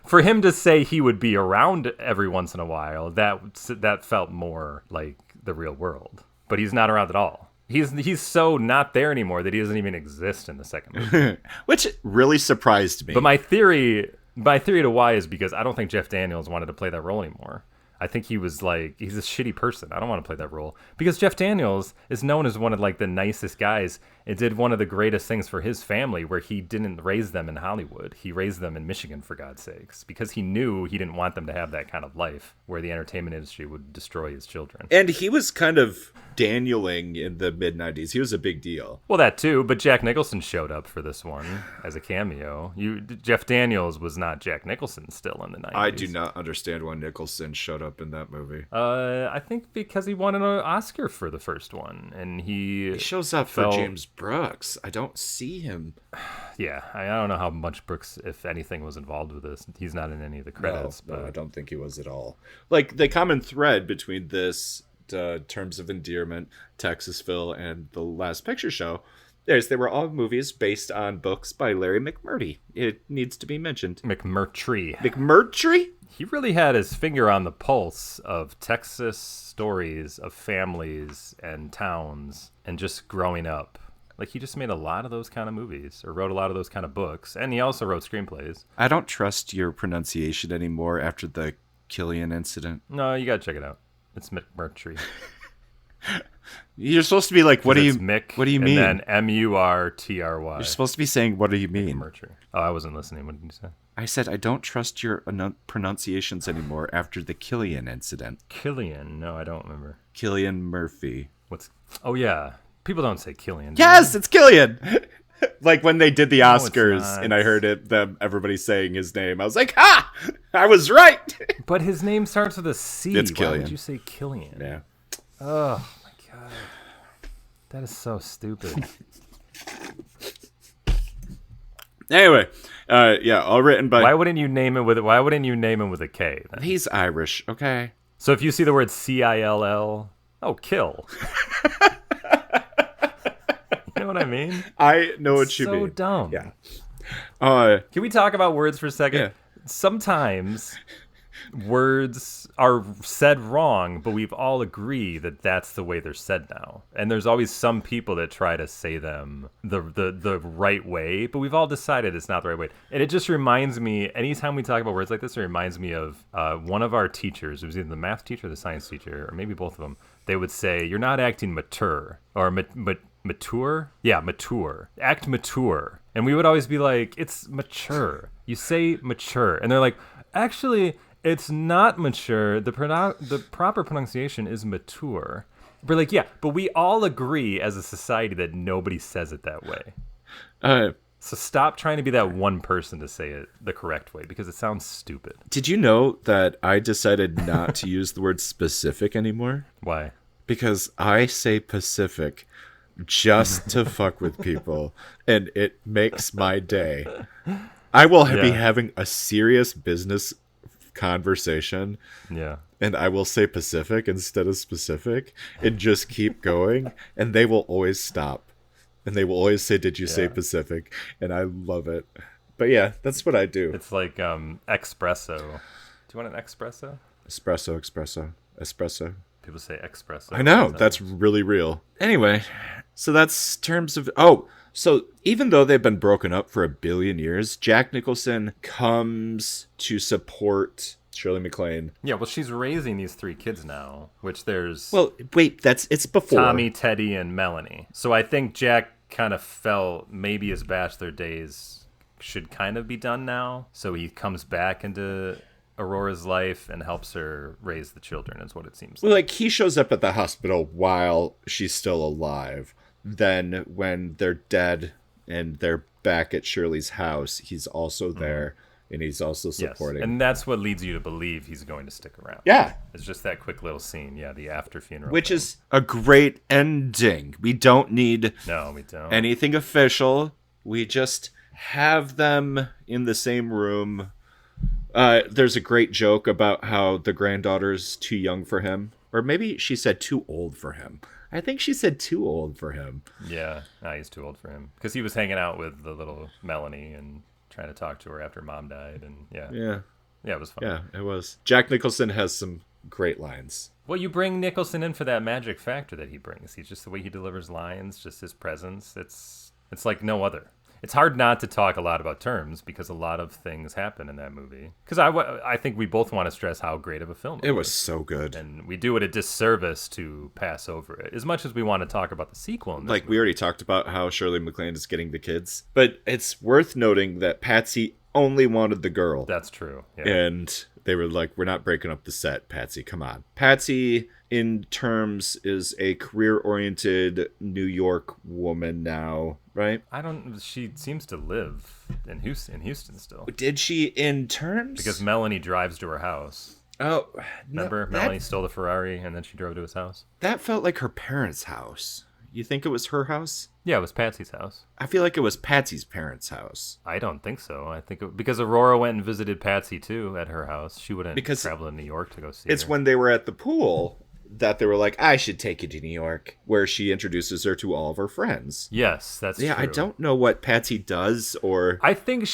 For him to say he would be around every once in a while, that felt more like the real world. But he's not around at all. He's so not there anymore that he doesn't even exist in the second movie. Which really surprised me. But my theory to why is because I don't think Jeff Daniels wanted to play that role anymore. I think he was like, he's a shitty person. I don't want to play that role. Because Jeff Daniels is known as one of like the nicest guys and did one of the greatest things for his family where he didn't raise them in Hollywood. He raised them in Michigan, for God's sakes, because he knew he didn't want them to have that kind of life where the entertainment industry would destroy his children. And he was kind of Danieling in the mid-90s. He was a big deal. Well, that too, but Jack Nicholson showed up for this one as a cameo. Jeff Daniels was not Jack Nicholson still in the 90s. I do not understand why Nicholson showed up in that movie. I think because he won an Oscar for the first one, and he shows up for James Brooks. I don't see him. Yeah, I don't know how much Brooks, if anything, was involved with this. He's not in any of the credits. No, I don't think he was at all. Like, the common thread between this, Terms of Endearment, Texasville, and The Last Picture Show, they were all movies based on books by Larry McMurtry. It needs to be mentioned. McMurtry? He really had his finger on the pulse of Texas stories of families and towns and just growing up. Like, he just made a lot of those kind of movies or wrote a lot of those kind of books. And he also wrote screenplays. I don't trust your pronunciation anymore after the Killian incident. No, you got to check it out. It's McMurtry. You're supposed to be like, what do you mean? And then M-U-R-T-R-Y. You're supposed to be saying, what do you mean? McMurtry. Oh, I wasn't listening. What did you say? I said, I don't trust your pronunciations anymore after the Killian incident. Killian? No, I don't remember. Killian Murphy. Oh, yeah. People don't say Killian. Yes, it's Killian! Like when they did the Oscars and I heard everybody saying his name, I was like, ha! I was right! But his name starts with a C. It's Killian. Why would you say Killian? Yeah. Oh, my God. That is so stupid. Anyway, all written by... Why wouldn't you name him with a K? Then? He's Irish, okay? So if you see the word C-I-L-L, kill. You know what I mean? I know what you mean. So dumb. Yeah. Can we talk about words for a second? Yeah. Sometimes words are said wrong, but we've all agreed that that's the way they're said now. And there's always some people that try to say them the right way, but we've all decided it's not the right way. And it just reminds me, anytime we talk about words like this, it reminds me of one of our teachers. It was either the math teacher or the science teacher, or maybe both of them. They would say, "You're not acting mature," or mature? Yeah, mature. Act mature. And we would always be like, it's mature. You say mature. And they're like, actually, it's not mature. The proper pronunciation is mature. We're like, yeah, but we all agree as a society that nobody says it that way. So stop trying to be that one person to say it the correct way, because it sounds stupid. Did you know that I decided not to use the word specific anymore? Why? Because I say Pacific just to fuck with people, and it makes my day. I will be having a serious business conversation, and I will say Pacific instead of specific, and just keep going, and they will always stop. And they will always say, "Did you say Pacific?" And I love it. But yeah, that's what I do. It's like espresso. Do you want an espresso? Espresso. People say espresso. I know. That's really real. Anyway, so that's terms of... so even though they've been broken up for 1 billion years, Jack Nicholson comes to support Shirley MacLaine. Yeah, well, she's raising these 3 kids now, which there's... Well, wait, it's before. Tommy, Teddy, and Melanie. So I think Jack kind of felt maybe his bachelor days should kind of be done now. So he comes back into Aurora's life and helps her raise the children, is what it seems like. Well, like, he shows up at the hospital while she's still alive. Then when they're dead and they're back at Shirley's house, he's also there. And he's also supporting. Yes. And that's what leads you to believe he's going to stick around. Yeah. It's just that quick little scene. Yeah, the after funeral. Which is a great ending. We don't need anything official. We just have them in the same room. There's a great joke about how the granddaughter's too young for him. Or maybe she said too old for him. I think she said too old for him. Yeah, no, he's too old for him. Because he was hanging out with the little Melanie and trying to talk to her after mom died, and yeah, it was fun. Yeah, it was. Jack Nicholson has some great lines. Well, you bring Nicholson in for that magic factor that he brings. He's just the way he delivers lines, just his presence. It's like no other. It's hard not to talk a lot about Terms, because a lot of things happen in that movie. Because I think we both want to stress how great of a film it was. It was so good. And we do it a disservice to pass over it, as much as we want to talk about the sequel in this movie. We already talked about how Shirley MacLaine is getting the kids. But it's worth noting that Patsy only wanted the girl. That's true. Yeah. And they were like, "We're not breaking up the set, Patsy. Come on." Patsy, in Terms, is a career-oriented New York woman now, right? She seems to live in Houston still. Did she in Terms? Because Melanie drives to her house. Oh, remember? Melanie stole the Ferrari and then she drove to his house. That felt like her parents' house. You think it was her house? Yeah, it was Patsy's house. I feel like it was Patsy's parents' house. I don't think so. I think because Aurora went and visited Patsy too at her house. She wouldn't travel to New York to go see her. It's when they were at the pool that they were like, "I should take you to New York," where she introduces her to all of her friends. Yes, that's true. I don't know what Patsy does, or... I think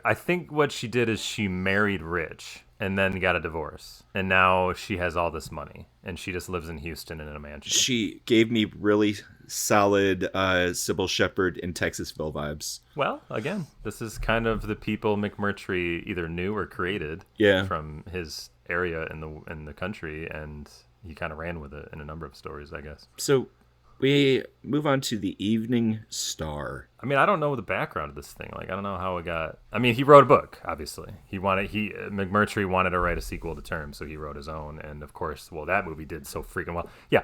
I think what she did is she married rich and then got a divorce. And now she has all this money. And she just lives in Houston in a mansion. She gave me really solid Sybil Shepherd in Texasville vibes. Well, again, this is kind of the people McMurtry either knew or created from his area in the country. And he kind of ran with it in a number of stories, I guess. So we move on to the Evening Star. I mean, I don't know the background of this thing. Like, I don't know how it got... I mean, he wrote a book, obviously. McMurtry wanted to write a sequel to Terms, so he wrote his own. And, of course, that movie did so freaking well. Yeah,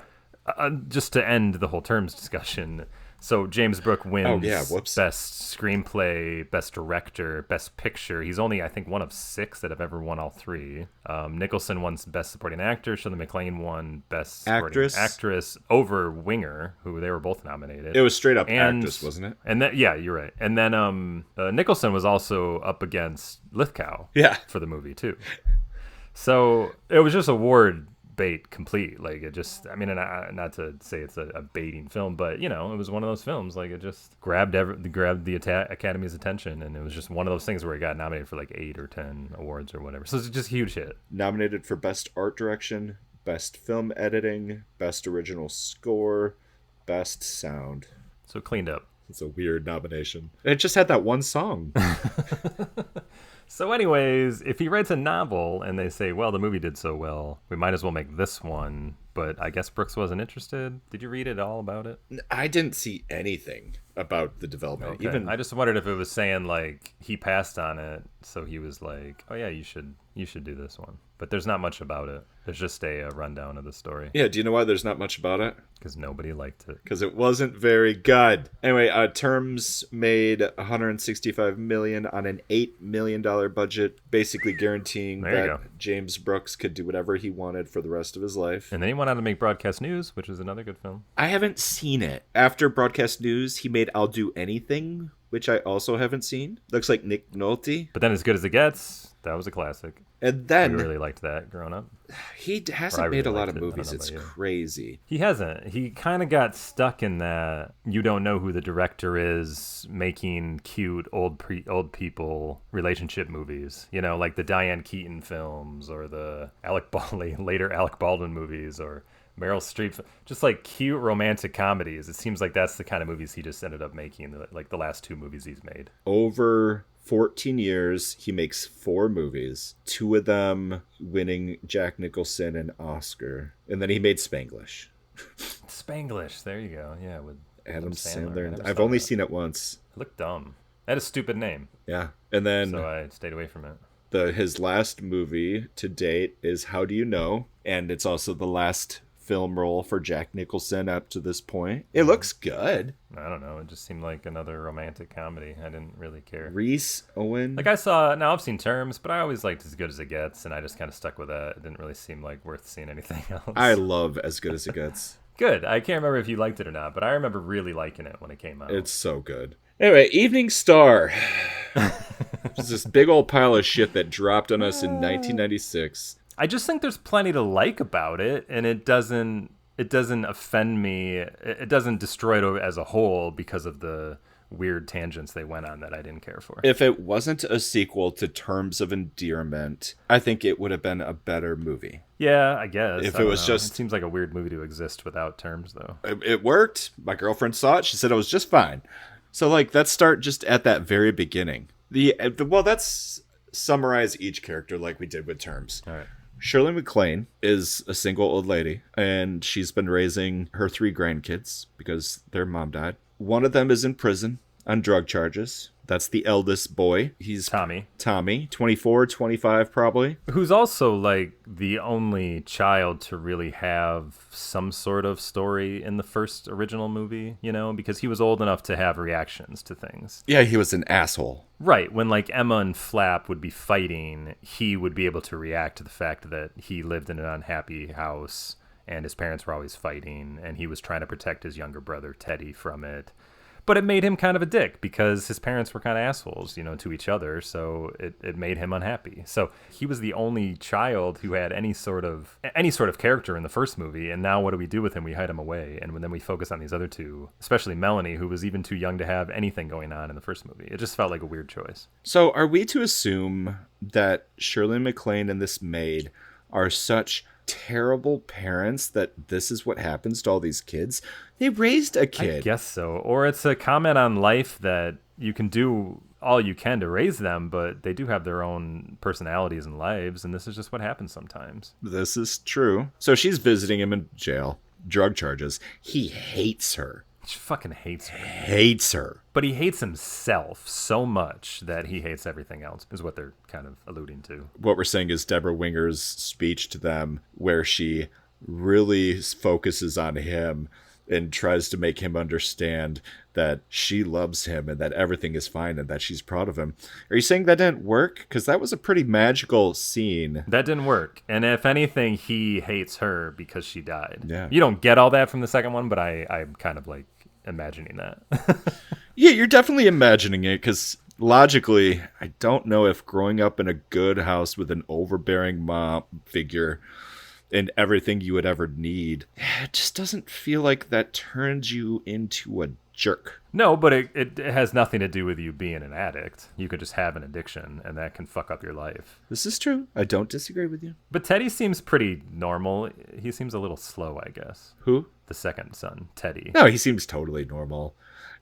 just to end the whole Terms discussion... So James Brooke wins Best Screenplay, Best Director, Best Picture. He's only, I think, one of 6 that have ever won all 3. Nicholson won Best Supporting Actor. Shirley MacLaine won Best Supporting Actress over Winger, who they were both nominated. It was straight up actress, wasn't it? And then, yeah, you're right. And then Nicholson was also up against Lithgow for the movie, too. So it was just award bait complete. Like, it just, I mean, and not to say it's a baiting film, but you know, it was one of those films, like, it just grabbed the Academy's attention, and it was just one of those things where it got nominated for like 8 or 10 awards or whatever. So it's just a huge hit. Nominated for Best Art Direction, Best Film Editing, Best Original Score, Best Sound. So cleaned up. It's a weird nomination. It just had that one song. So anyways, if he writes a novel and they say, well, the movie did so well, we might as well make this one. But I guess Brooks wasn't interested. Did you read it all about it? I didn't see anything about the development. Okay. Even I just wondered if it was saying like he passed on it, so he was like, oh yeah, you should do this one. But there's not much about it. There's just a rundown of the story. Yeah, do you know why there's not much about it? Because nobody liked it. Because it wasn't very good. Anyway, Terms made $165 million on an $8 million budget, basically guaranteeing that James Brooks could do whatever he wanted for the rest of his life. And then he went on to make Broadcast News, which is another good film. I haven't seen it. After Broadcast News, he made I'll Do Anything, which I also haven't seen. Looks like Nick Nolte. But then As Good as It Gets, that was a classic. And then we really liked that growing up. He hasn't made a lot of movies. It's crazy. He hasn't. He kind of got stuck in that you don't know who the director is, making cute old people relationship movies. You know, like the Diane Keaton films or the later Alec Baldwin movies or Meryl Streep, just like cute romantic comedies. It seems like that's the kind of movies he just ended up making, like the last 2 movies he's made. Over 14 years, he makes 4 movies, 2 of them winning Jack Nicholson an Oscar. And then he made Spanglish. Spanglish, there you go. Yeah, with Adam Sandler. I've only seen it once. It looked dumb. That is a stupid name. Yeah. And then so I stayed away from it. His last movie to date is How Do You Know? And it's also the last film role for Jack Nicholson up to this point. It looks good. I don't know. It just seemed like another romantic comedy. I didn't really care. Rhys Owen. Like I've seen Terms, but I always liked As Good as It Gets, and I just kind of stuck with that. It didn't really seem like worth seeing anything else. I love As Good as It Gets. Good. I can't remember if you liked it or not, but I remember really liking it when it came out. It's so good. Anyway, Evening Star. It's this big old pile of shit that dropped on us in 1996. I just think there's plenty to like about it, and it doesn't offend me. It doesn't destroy it as a whole because of the weird tangents they went on that I didn't care for. If it wasn't a sequel to Terms of Endearment, I think it would have been a better movie. Yeah, I guess. If it was just... It seems like a weird movie to exist without Terms, though. It worked. My girlfriend saw it. She said it was just fine. So, like, let's start just at that very beginning. Let's summarize each character like we did with Terms. All right. Shirley MacLaine is a single old lady, and she's been raising her 3 grandkids because their mom died. One of them is in prison on drug charges. That's the eldest boy. He's Tommy, 24, 25 probably. Who's also like the only child to really have some sort of story in the first original movie, you know, because he was old enough to have reactions to things. Yeah, he was an asshole. Right. When like Emma and Flap would be fighting, he would be able to react to the fact that he lived in an unhappy house and his parents were always fighting and he was trying to protect his younger brother Teddy from it. But it made him kind of a dick because his parents were kind of assholes, you know, to each other. So it made him unhappy. So he was the only child who had any sort of character in the first movie. And now what do we do with him? We hide him away. And then we focus on these other 2, especially Melanie, who was even too young to have anything going on in the first movie. It just felt like a weird choice. So are we to assume that Shirley MacLaine and this maid are such terrible parents that this is what happens to all these kids? They raised a kid. I guess so. Or it's a comment on life that you can do all you can to raise them, but they do have their own personalities and lives, and this is just what happens sometimes. This is true. So she's visiting him in jail. Drug charges. He hates her. He fucking hates her. Hates her. But he hates himself so much that he hates everything else, is what they're kind of alluding to. What we're saying is Deborah Winger's speech to them, where she really focuses on him and tries to make him understand that she loves him and that everything is fine and that she's proud of him. Are you saying that didn't work? Because that was a pretty magical scene. That didn't work. And if anything, he hates her because she died. Yeah. You don't get all that from the second one, but I'm kind of like imagining that. Yeah, you're definitely imagining it because logically, I don't know if growing up in a good house with an overbearing mom figure and everything you would ever need. It just doesn't feel like that turns you into a jerk. No, but it has nothing to do with you being an addict. You could just have an addiction, and that can fuck up your life. This is true. I don't disagree with you. But Teddy seems pretty normal. He seems a little slow, I guess. Who? The second son, Teddy. No, he seems totally normal.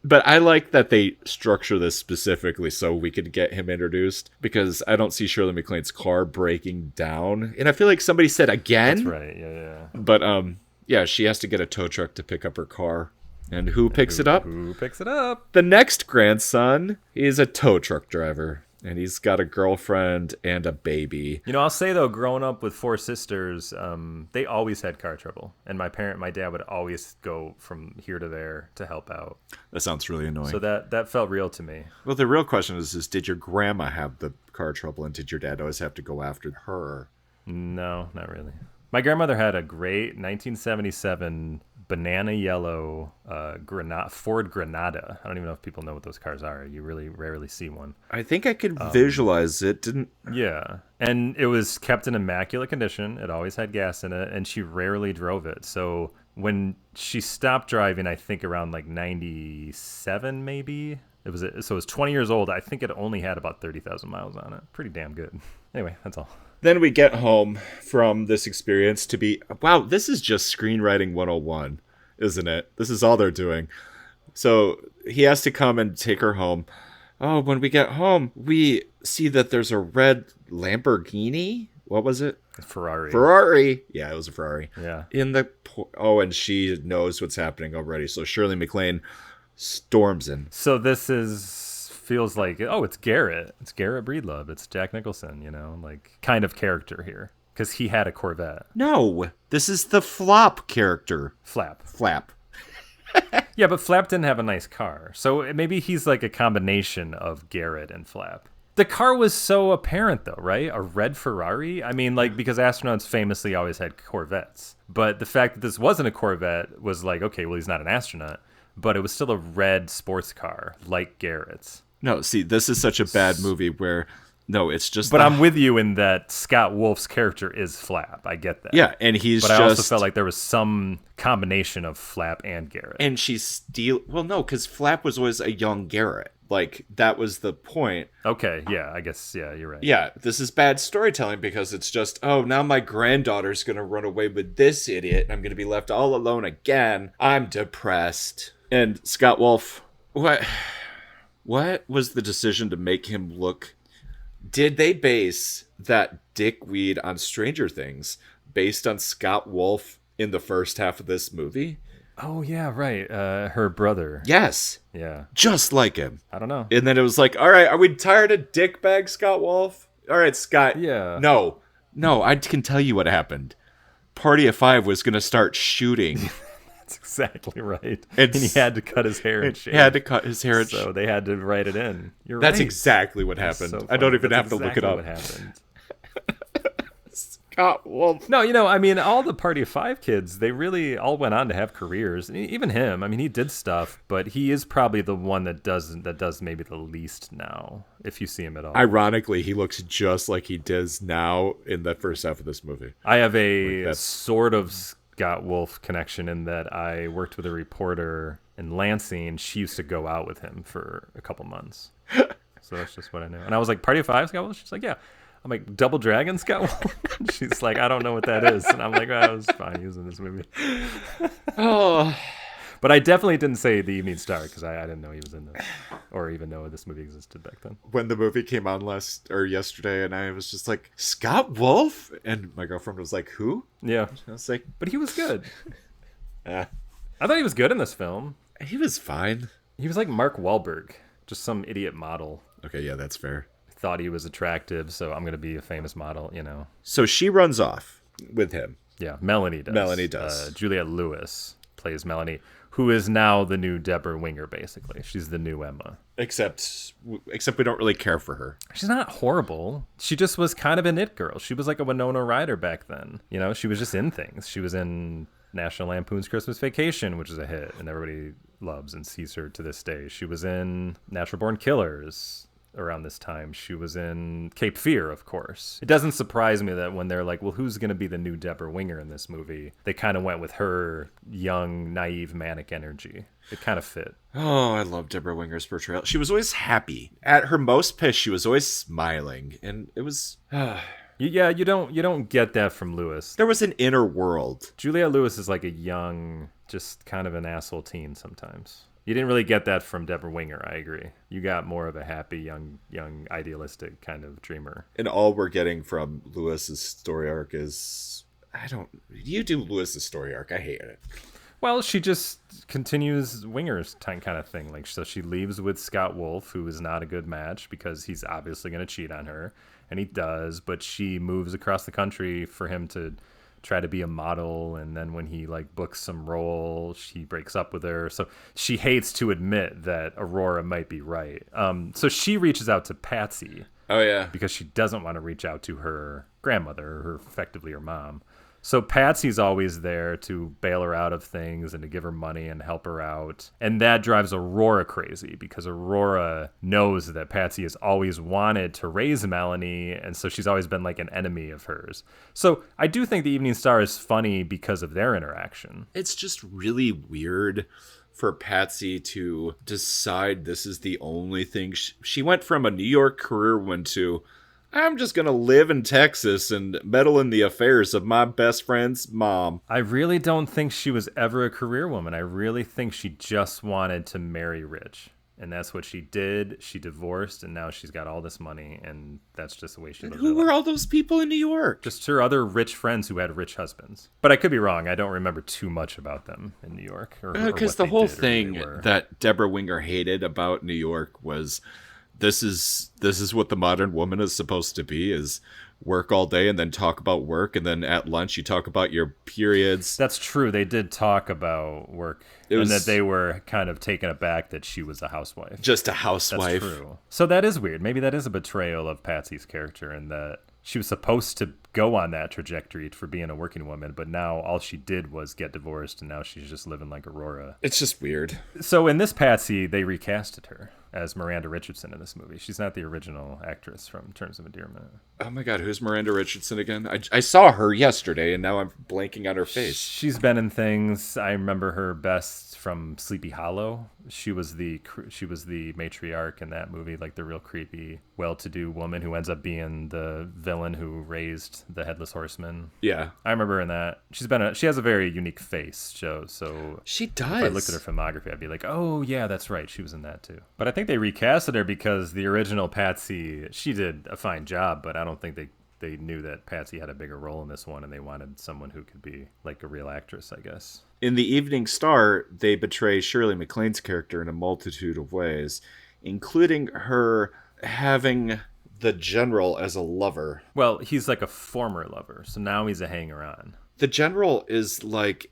But I like that they structure this specifically so we could get him introduced, because I don't see Shirley MacLaine's car breaking down. And I feel like somebody said again. That's right, yeah. But, yeah, she has to get a tow truck to pick up her car. And who picks it up? Who picks it up? The next grandson is a tow truck driver. And he's got a girlfriend and a baby. You know, I'll say, though, growing up with four sisters, they always had car trouble. And my dad would always go from here to there to help out. That sounds really annoying. So that felt real to me. Well, the real question is did your grandma have the car trouble, and did your dad always have to go after her? No, not really. My grandmother had a great 1977 banana yellow Ford Granada. I don't even know if people know what those cars are. You really rarely see one. I think I could visualize it. Yeah. And it was kept in immaculate condition. It always had gas in it, and she rarely drove it. So when she stopped driving, I think around like 97 maybe. It was 20 years old. I think it only had about 30,000 miles on it. Pretty damn good. Anyway, that's all. Then we get home from this experience to be, wow, this is just screenwriting 101, isn't it? This is all they're doing. So he has to come and take her home. Oh, when we get home, we see that there's a red Lamborghini. What was it? Ferrari. Yeah, it was a Ferrari. Yeah. And she knows what's happening already. So Shirley MacLaine storms in. So this feels like, it's Garrett. It's Garrett Breedlove. It's Jack Nicholson, like kind of character here. Because he had a Corvette. No, this is the Flop character. Flap. Yeah, but Flap didn't have a nice car. So maybe he's like a combination of Garrett and Flap. The car was so apparent, though, right? A red Ferrari? I mean, like, because astronauts famously always had Corvettes. But the fact that this wasn't a Corvette was like, okay, well, he's not an astronaut. But it was still a red sports car, like Garrett's. No, see, this is such a bad movie where, no, it's just... But I'm with you in that Scott Wolf's character is Flap. I get that. Yeah, and But I also felt like there was some combination of Flap and Garrett. And she's Well, no, because Flap was always a young Garrett. Like, that was the point. Okay, yeah, I guess, yeah, you're right. Yeah, this is bad storytelling because it's just, oh, now my granddaughter's going to run away with this idiot and I'm going to be left all alone again. I'm depressed. And Scott Wolf, what was the decision to make him look... Did they base that dickweed on Stranger Things based on Scott Wolf in the first half of this movie? Oh, yeah, right. Her brother. Yes. Yeah. Just like him. I don't know. And then it was like, all right, are we tired of dickbag Scott Wolf? All right, Scott. Yeah. No, I can tell you what happened. Party of Five was going to start shooting. That's exactly right. And he had to cut his hair and shave. He had to cut his hair and So they had to write it in. You're That's right. exactly what happened. So I don't even have to look it up. What happened. Scott Wolf. No, I mean, all the Party of Five kids, they really all went on to have careers. Even him. I mean, he did stuff, but he is probably the one that does maybe the least now, if you see him at all. Ironically, he looks just like he does now in the first half of this movie. I have a sort of Scott Wolf connection in that I worked with a reporter in Lansing. She used to go out with him for a couple months. So that's just what I know. And I was like, Party of Five, Scott Wolf? She's like, yeah. I'm like, Double Dragon, Scott Wolf? She's like, I don't know what that is. And I'm like, it was fine. He was in this movie. Oh. But I definitely didn't say The Evening Star because I didn't know he was in this or even know this movie existed back then. When the movie came on yesterday, and I was just like, Scott Wolf? And my girlfriend was like, who? Yeah. I was like, but he was good. I thought he was good in this film. He was fine. He was like Mark Wahlberg, just some idiot model. Okay, yeah, that's fair. Thought he was attractive, so I'm going to be a famous model, So she runs off with him. Yeah, Melanie does. Juliette Lewis plays Melanie, who is now the new Deborah Winger, basically. She's the new Emma. Except we don't really care for her. She's not horrible. She just was kind of an it girl. She was like a Winona Ryder back then. She was just in things. She was in National Lampoon's Christmas Vacation, which is a hit, and everybody loves and sees her to this day. She was in Natural Born Killers. around this time. She was in Cape Fear, of course. It doesn't surprise me that when they're like, well, who's going to be the new Deborah Winger in this movie? They kind of went with her young, naive, manic energy. It kind of fit. Oh, I love Deborah Winger's portrayal. She was always happy. At her most pissed, she was always smiling. And it was... Yeah, you don't get that from Lewis. There was an inner world. Juliette Lewis is like a young, just kind of an asshole teen sometimes. You didn't really get that from Deborah Winger, I agree. You got more of a happy, young, idealistic kind of dreamer. And all we're getting from Lewis's story arc is... You do Lewis's story arc. I hate it. Well, she just continues Winger's kind of thing. Like, so she leaves with Scott Wolf, who is not a good match because he's obviously going to cheat on her. And he does, but she moves across the country for him to try to be a model, and then when he like books some role, she breaks up with her. So she hates to admit that Aurora might be right. So she reaches out to Patsy. Oh yeah, because she doesn't want to reach out to her grandmother, or effectively her mom. So Patsy's always there to bail her out of things and to give her money and help her out. And that drives Aurora crazy because Aurora knows that Patsy has always wanted to raise Melanie, and so she's always been like an enemy of hers. So I do think the Evening Star is funny because of their interaction. It's just really weird for Patsy to decide this is the only thing. She went from a New York career woman to... I'm just going to live in Texas and meddle in the affairs of my best friend's mom. I really don't think she was ever a career woman. I really think she just wanted to marry rich. And that's what she did. She divorced, and now she's got all this money, and that's just the way she lives. Who were all those people in New York? Just her other rich friends who had rich husbands. But I could be wrong. I don't remember too much about them in New York. Because the whole thing that Deborah Winger hated about New York was... This is what the modern woman is supposed to be, is work all day and then talk about work, and then at lunch you talk about your periods. That's true. They did talk about work, and that they were kind of taken aback that she was a housewife. Just a housewife. That's true. So that is weird. Maybe that is a betrayal of Patsy's character, in that she was supposed to go on that trajectory for being a working woman, but now all she did was get divorced, and now she's just living like Aurora. It's just weird. So in this Patsy, they recasted her as Miranda Richardson in this movie. She's not the original actress from Terms of Endearment. Oh my God, who's Miranda Richardson again? I saw her yesterday, and now I'm blanking on her face. She's been in things. I remember her best from Sleepy Hollow. She was the matriarch in that movie, like the real creepy, well-to-do woman who ends up being the villain who raised the Headless Horseman. Yeah, I remember her in that. She has a very unique face, Joe. So she does. If I looked at her filmography, I'd be like, oh yeah, that's right, she was in that too. But I think they recasted her because the original Patsy, she did a fine job, but I don't think they knew that Patsy had a bigger role in this one, and they wanted someone who could be like a real actress, I guess. In The Evening Star, they betray Shirley MacLaine's character in a multitude of ways, including her having the general as a lover. Well, he's like a former lover, so now he's a hanger-on. The general is like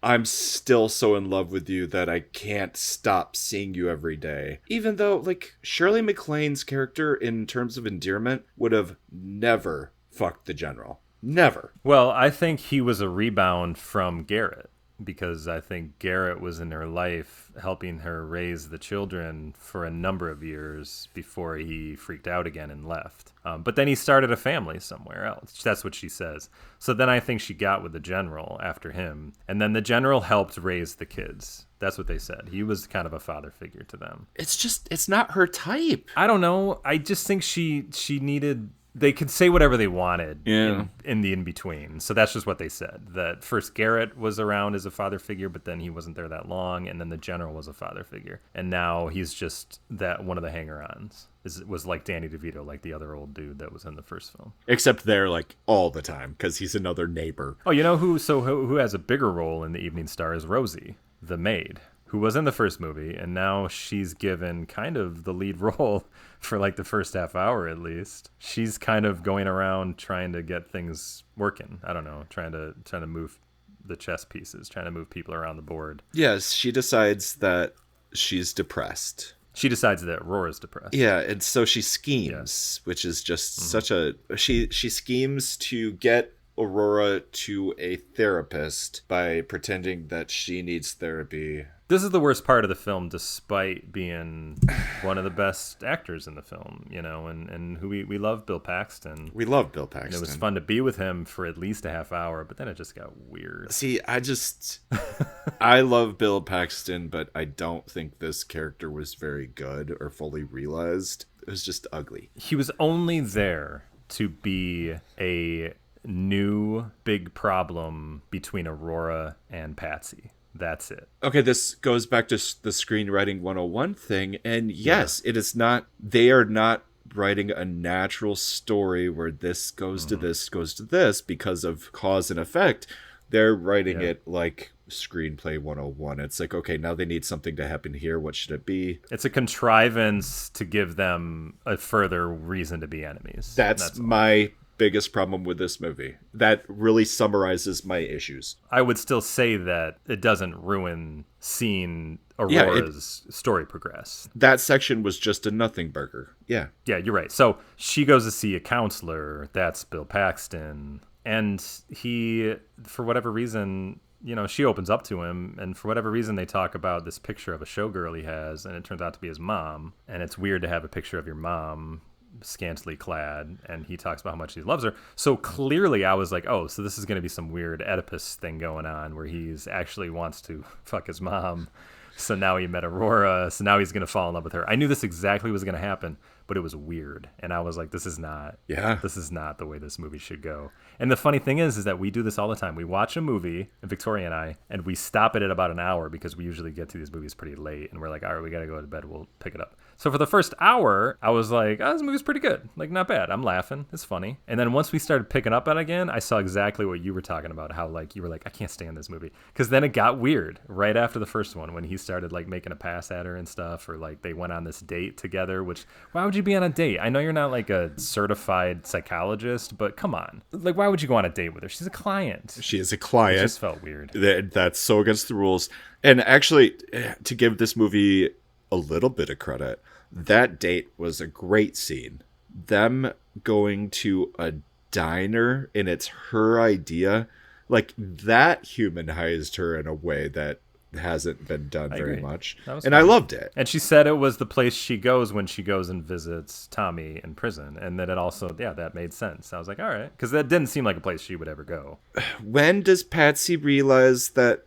I'm still so in love with you that I can't stop seeing you every day. Even though, like, Shirley MacLaine's character in Terms of Endearment would have never fucked the general. Never. Well, I think he was a rebound from Garrett, because I think Garrett was in her life helping her raise the children for a number of years before he freaked out again and left. But then he started a family somewhere else. That's what she says. So then I think she got with the general after him. And then the general helped raise the kids. That's what they said. He was kind of a father figure to them. It's not her type. I don't know. I just think she needed... They could say whatever they wanted in the in-between. So that's just what they said. That first Garrett was around as a father figure, but then he wasn't there that long. And then the general was a father figure. And now he's just that one of the hanger-ons. Was like Danny DeVito, like the other old dude that was in the first film. Except they're like all the time, because he's another neighbor. Oh, you know who has a bigger role in The Evening Star is Rosie, the maid, who was in the first movie, and now she's given kind of the lead role for like the first half hour at least. She's kind of going around trying to get things working. I don't know, trying to move the chess pieces, trying to move people around the board. Yes, she decides that she's depressed. She decides that Aurora's depressed. Yeah, and so she schemes, which is just such a... She schemes to get Aurora to a therapist by pretending that she needs therapy. This is the worst part of the film, despite being one of the best actors in the film, you know, and who we love Bill Paxton. We love Bill Paxton. And it was fun to be with him for at least a half hour, but then it just got weird. See, I love Bill Paxton, but I don't think this character was very good or fully realized. It was just ugly. He was only there to be a new big problem between Aurora and Patsy. That's it. Okay, this goes back to the screenwriting 101 thing. And yes, it is not, they are not writing a natural story where this goes to this, goes to this because of cause and effect. They're writing it like Screenplay 101. It's like, okay, now they need something to happen here. What should it be? It's a contrivance to give them a further reason to be enemies. That's my biggest problem with this movie. That really summarizes my issues. I would still say that it doesn't ruin seeing Aurora's story progress. That section was just a nothing burger. Yeah, you're right. So she goes to see a counselor. That's Bill Paxton. And he, for whatever reason, you know, she opens up to him, and for whatever reason they talk about this picture of a showgirl he has, and it turns out to be his mom. And it's weird to have a picture of your mom scantily clad, and he talks about how much he loves her. So clearly I was like, oh, so this is going to be some weird Oedipus thing going on where he's actually wants to fuck his mom. So now he met Aurora, so now he's going to fall in love with her. I knew this exactly was going to happen, but it was weird. And I was like, this is not the way this movie should go. And the funny thing is that we do this all the time. We watch a movie, Victoria and I, and we stop it at about an hour because we usually get to these movies pretty late. And we're like, all right, we got to go to bed. We'll pick it up. So for the first hour, I was like, oh, this movie's pretty good. Like, not bad. I'm laughing. It's funny. And then once we started picking up on it again, I saw exactly what you were talking about, how, like, you were like, I can't stand this movie. Because then it got weird right after the first one when he started, like, making a pass at her and stuff, or, like, they went on this date together, which, why would you be on a date? I know you're not, like, a certified psychologist, but come on. Like, why would you go on a date with her? She's a client. She is a client. It just felt weird. That's so against the rules. And actually, to give this movie a little bit of credit, that date was a great scene. Them going to a diner and it's her idea, like, that humanized her in a way that hasn't been done very much. And fun. I loved it. And she said it was the place she goes when she goes and visits Tommy in prison, and that it also, that made sense. I was like, all right, because that didn't seem like a place she would ever go. When does Patsy realize that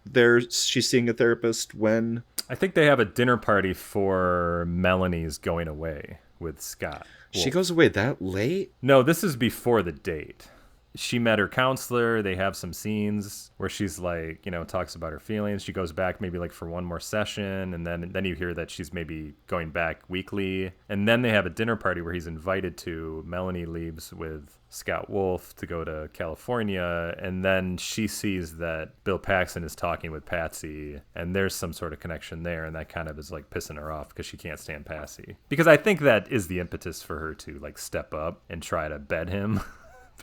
she's seeing a therapist? When? I think they have a dinner party for Melanie's going away with Scott. She goes away that late? No, this is before the date. She met her counselor. They have some scenes where she's like, you know, talks about her feelings. She goes back maybe like for one more session. And then you hear that she's maybe going back weekly. And then they have a dinner party where he's invited to. Melanie leaves with Scott Wolf to go to California. And then she sees that Bill Paxton is talking with Patsy. And there's some sort of connection there. And that kind of is like pissing her off because she can't stand Patsy. Because I think that is the impetus for her to like step up and try to bed him.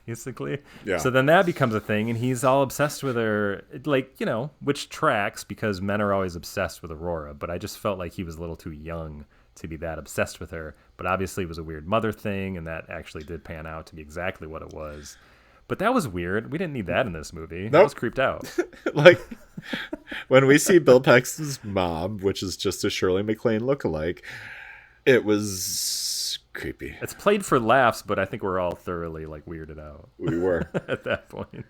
Basically. Yeah. So then that becomes a thing, and he's all obsessed with her, like, you know, which tracks because men are always obsessed with Aurora, but I just felt like he was a little too young to be that obsessed with her. But obviously it was a weird mother thing, and that actually did pan out to be exactly what it was. But that was weird. We didn't need that in this movie. Nope. I was creeped out. Like, when we see Bill Paxton's mom, which is just a Shirley MacLaine lookalike, it was creepy. It's played for laughs, but I think we're all thoroughly like weirded out. We were at that point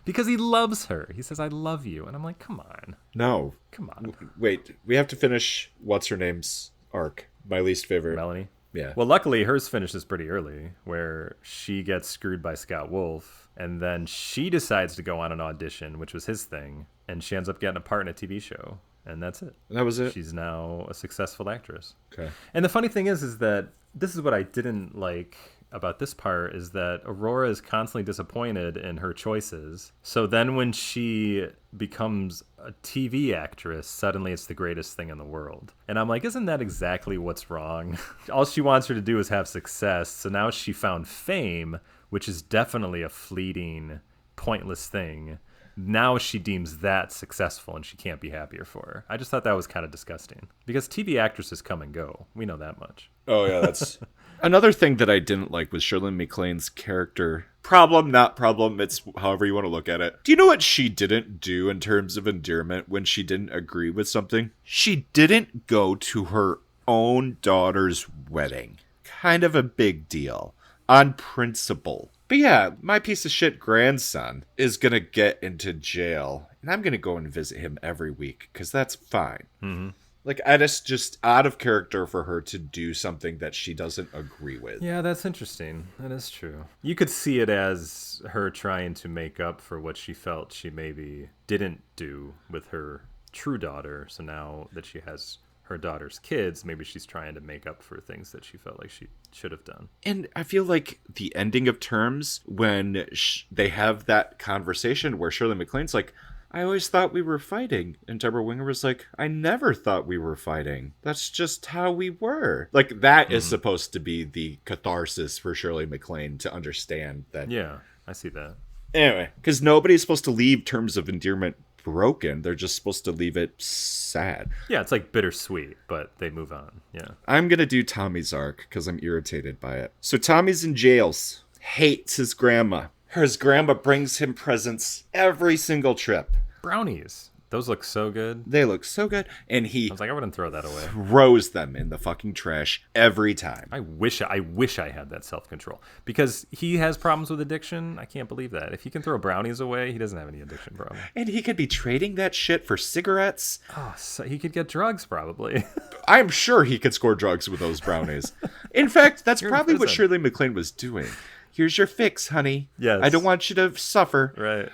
because he loves her. He says, "I love you," and I'm like, "Come on, no, come on." Wait, we have to finish what's her name's arc. My least favorite, Melanie. Yeah. Well, luckily hers finishes pretty early, where she gets screwed by Scott Wolf, and then she decides to go on an audition, which was his thing, and she ends up getting a part in a TV show. And that's it. That was it. She's now a successful actress. Okay. And the funny thing is that this is what I didn't like about this part is that Aurora is constantly disappointed in her choices. So then when she becomes a TV actress, suddenly it's the greatest thing in the world. And I'm like, isn't that exactly what's wrong? All she wants her to do is have success. So now she found fame, which is definitely a fleeting, pointless thing. now she deems that successful and she can't be happier for her. I just thought that was kind of disgusting because TV actresses come and go. We know that much. Oh, yeah, that's... Another thing that I didn't like was Shirley MacLaine's character. Problem, not problem. It's however you want to look at it. Do you know what she didn't do in terms of endearment when she didn't agree with something? She didn't go to her own daughter's wedding. Kind of a big deal. On principle. But yeah, my piece of shit grandson is going to get into jail. And I'm going to go and visit him every week because that's fine. Mm-hmm. Like, it's just out of character for her to do something that she doesn't agree with. Yeah, that's interesting. That is true. You could see it as her trying to make up for what she felt she maybe didn't do with her true daughter. So now that she has her daughter's kids, maybe she's trying to make up for things that she felt like she should have done. And I feel like the ending of Terms, when they have that conversation where Shirley MacLaine's like, I always thought we were fighting. And Deborah Winger was like, I never thought we were fighting. That's just how we were. Like, that is supposed to be the catharsis for Shirley MacLaine to understand that. Yeah, I see that. Anyway, because nobody's supposed to leave Terms of Endearment broken. They're just supposed to leave it sad. Yeah, it's like bittersweet, but they move on. Yeah. I'm going to do Tommy's arc because I'm irritated by it. So Tommy's in jails. Hates his grandma. His grandma brings him presents every single trip. Brownies. Those look so good. They look so good. And he I was like, I wouldn't throw that away. throws them in the fucking trash every time. I wish I had that self-control. Because he has problems with addiction. I can't believe that. If he can throw brownies away, he doesn't have any addiction problem. And he could be trading that shit for cigarettes. Oh, so he could get drugs probably. I'm sure he could score drugs with those brownies. In fact, that's You're in probably what prison. Shirley MacLaine was doing. Here's your fix, honey. Yes. I don't want you to suffer. Right.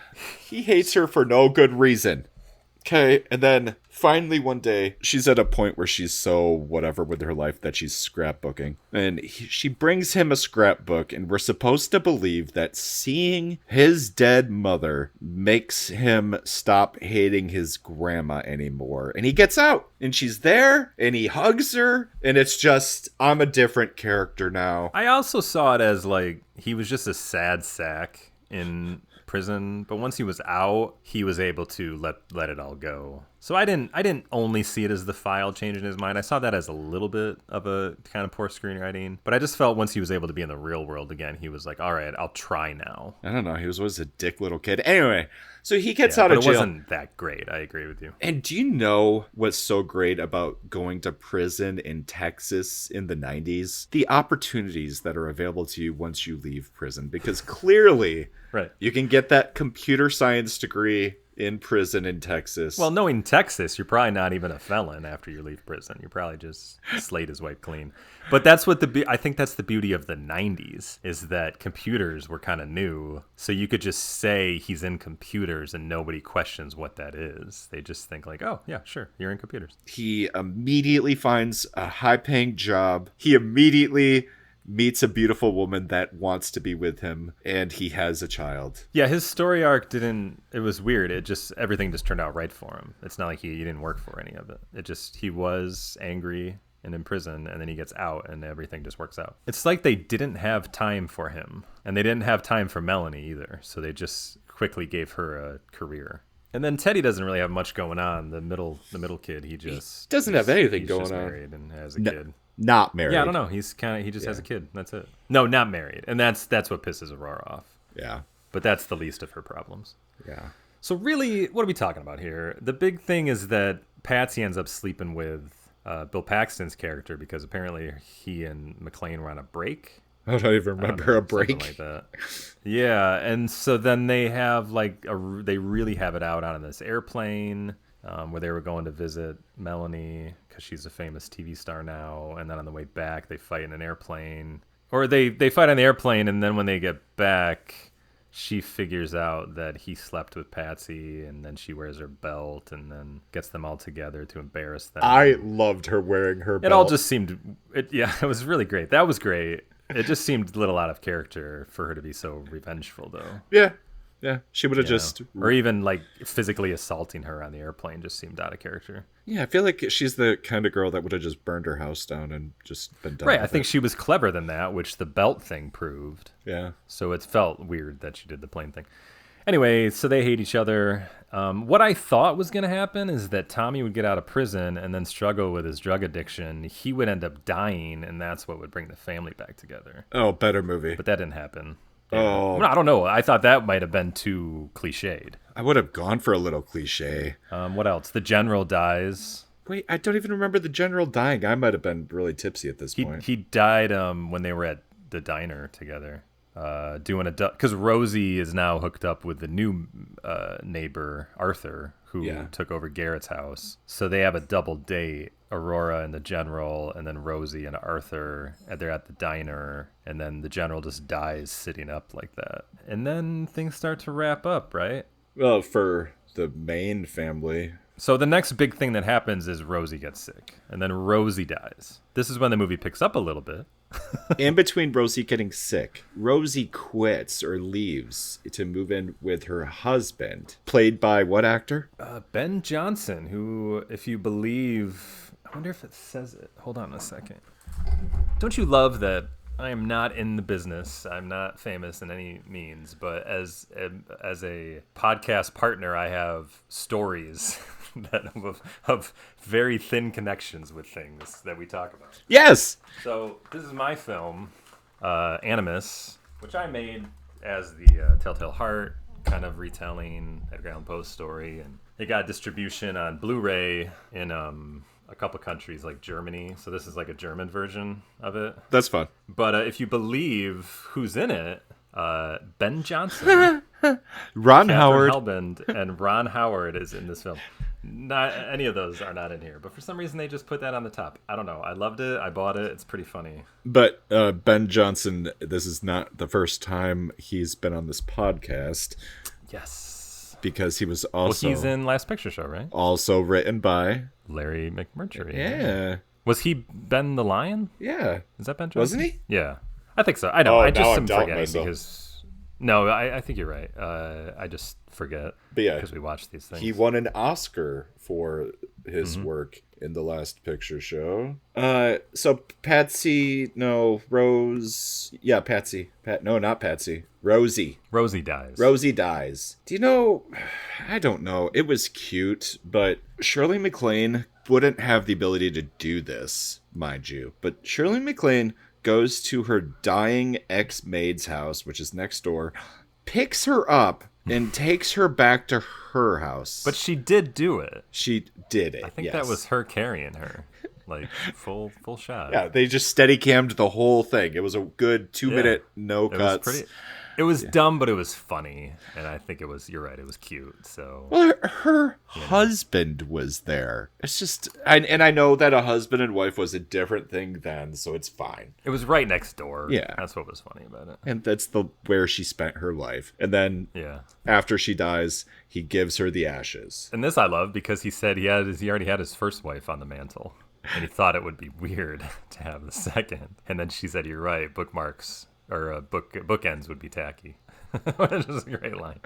He hates her for no good reason. Okay, and then finally one day, she's at a point where she's so whatever with her life that she's scrapbooking. And she brings him a scrapbook, and we're supposed to believe that seeing his dead mother makes him stop hating his grandma anymore. And he gets out, and she's there, and he hugs her, and it's just, I'm a different character now. I also saw it as like he was just a sad sack in prison, but once he was out, he was able to let it all go. So I didn't only see it as the file changing his mind. I saw that as a little bit of a kind of poor screenwriting, but I just felt once he was able to be in the real world again, he was like, all right, I'll try now. I don't know. He was always a dick little kid. Anyway, so he gets out of but jail. It wasn't that great. I agree with you. And do you know what's so great about going to prison in Texas in the 90s? The opportunities that are available to you once you leave prison. Because clearly, right, you can get that computer science degree in prison in Texas. Well, knowing Texas, you're probably not even a felon after you leave prison. You're probably just slate is wiped clean. But that's what I think that's the beauty of the 90s is that computers were kind of new. So you could just say he's in computers and nobody questions what that is. They just think like, oh, yeah, sure, you're in computers. He immediately finds a high-paying job. He immediately meets a beautiful woman that wants to be with him, and he has a child. Yeah, his story arc it was weird. Everything just turned out right for him. It's not like he didn't work for any of it. He was angry and in prison, and then he gets out, and everything just works out. It's like they didn't have time for him, and they didn't have time for Melanie either, so they just quickly gave her a career. And then Teddy doesn't really have much going on. The middle kid, he doesn't have anything going just on. Married and has a kid. Not married. Yeah, I don't know. He just has a kid. That's it. No, not married. And that's what pisses Aurora off. Yeah. But that's the least of her problems. Yeah. So really, what are we talking about here? The big thing is that Patsy ends up sleeping with Bill Paxton's character because apparently he and MacLaine were on a break. I don't even remember a break. Something like that. Yeah, and so then they have they really have it out on this airplane where they were going to visit Melanie because she's a famous TV star now, and then on the way back they fight in an airplane, or they fight on the airplane, and then when they get back, she figures out that he slept with Patsy, and then she wears her belt, and then gets them all together to embarrass them. I loved her wearing her belt. It all just seemed, it was really great. That was great. It just seemed a little out of character for her to be so revengeful, though. Yeah. Yeah, she would have just... Or even, like, physically assaulting her on the airplane just seemed out of character. Yeah, I feel like she's the kind of girl that would have just burned her house down and just been done Right, with I think it. she was clever than that, which the belt thing proved. Yeah. So it felt weird that she did the plane thing. Anyway, so they hate each other. What I thought was going to happen is that Tommy would get out of prison and then struggle with his drug addiction. He would end up dying, and that's what would bring the family back together. Oh, better movie. But that didn't happen. Yeah. Oh. I don't know. I thought that might have been too cliched. I would have gone for a little cliche. What else? The general dies. Wait, I don't even remember the general dying. I might have been really tipsy at this point. He died when they were at the diner together. Doing because Rosie is now hooked up with the new neighbor Arthur, who took over Garrett's house. So they have a double date: Aurora and the general, and then Rosie and Arthur. And they're at the diner, and then the general just dies sitting up like that. And then things start to wrap up, right? Well, for the main family. So the next big thing that happens is Rosie gets sick, and then Rosie dies. This is when the movie picks up a little bit. In between Rosie getting sick, Rosie quits or leaves to move in with her husband, played by what actor? Ben Johnson, who, if you believe... I wonder if it says it. Hold on a second. Don't you love that I am not in the business? I'm not famous in any means, but as a podcast partner, I have stories that of very thin connections with things that we talk about. Yes! So this is my film, Animus, which I made as the Telltale Heart kind of retelling Edgar Allan Poe's story, and it got distribution on Blu-ray in a couple countries like Germany. So this is like a German version of it. That's fun. But if you believe who's in it, Ben Johnson, Ron Catherine Howard, Hellbend, and Ron Howard is in this film. Not any of those are not in here, but for some reason they just put that on the top. I don't know. I loved it. I bought it. It's pretty funny. But Ben Johnson, this is not the first time he's been on this podcast. Yes. Because he was also... Well, he's in Last Picture Show, right? Also written by... Larry McMurtry. Yeah. Was he Ben the Lion? Yeah. Is that Ben Johnson? Wasn't he? Yeah. I think so. I know. I just am forgetting myself. because... No, I think you're right. I just forget because we watch these things. He won an Oscar for his work in the Last Picture Show. So Patsy, no, Rose. Yeah, Patsy. No, not Patsy. Rosie. Rosie dies. Rosie dies. Do you know? I don't know. It was cute, but Shirley MacLaine wouldn't have the ability to do this, mind you. But Shirley MacLaine goes to her dying ex-maid's house, which is next door, picks her up, and takes her back to her house. But she did do it. She did it. I think that was her carrying her. Like, full shot. Yeah, they just steady cammed the whole thing. It was a good 2-minute, no cuts. It was dumb, but it was funny. And I think you're right, it was cute. So, well, her husband was there. It's just, and I know that a husband and wife was a different thing then, so it's fine. It was right next door. Yeah. That's what was funny about it. And that's where she spent her life. And then after she dies, he gives her the ashes. And this I love because he said he already had his first wife on the mantle. And he thought it would be weird to have the second. And then she said, "You're right, bookmarks or bookends would be tacky." Which is a great line.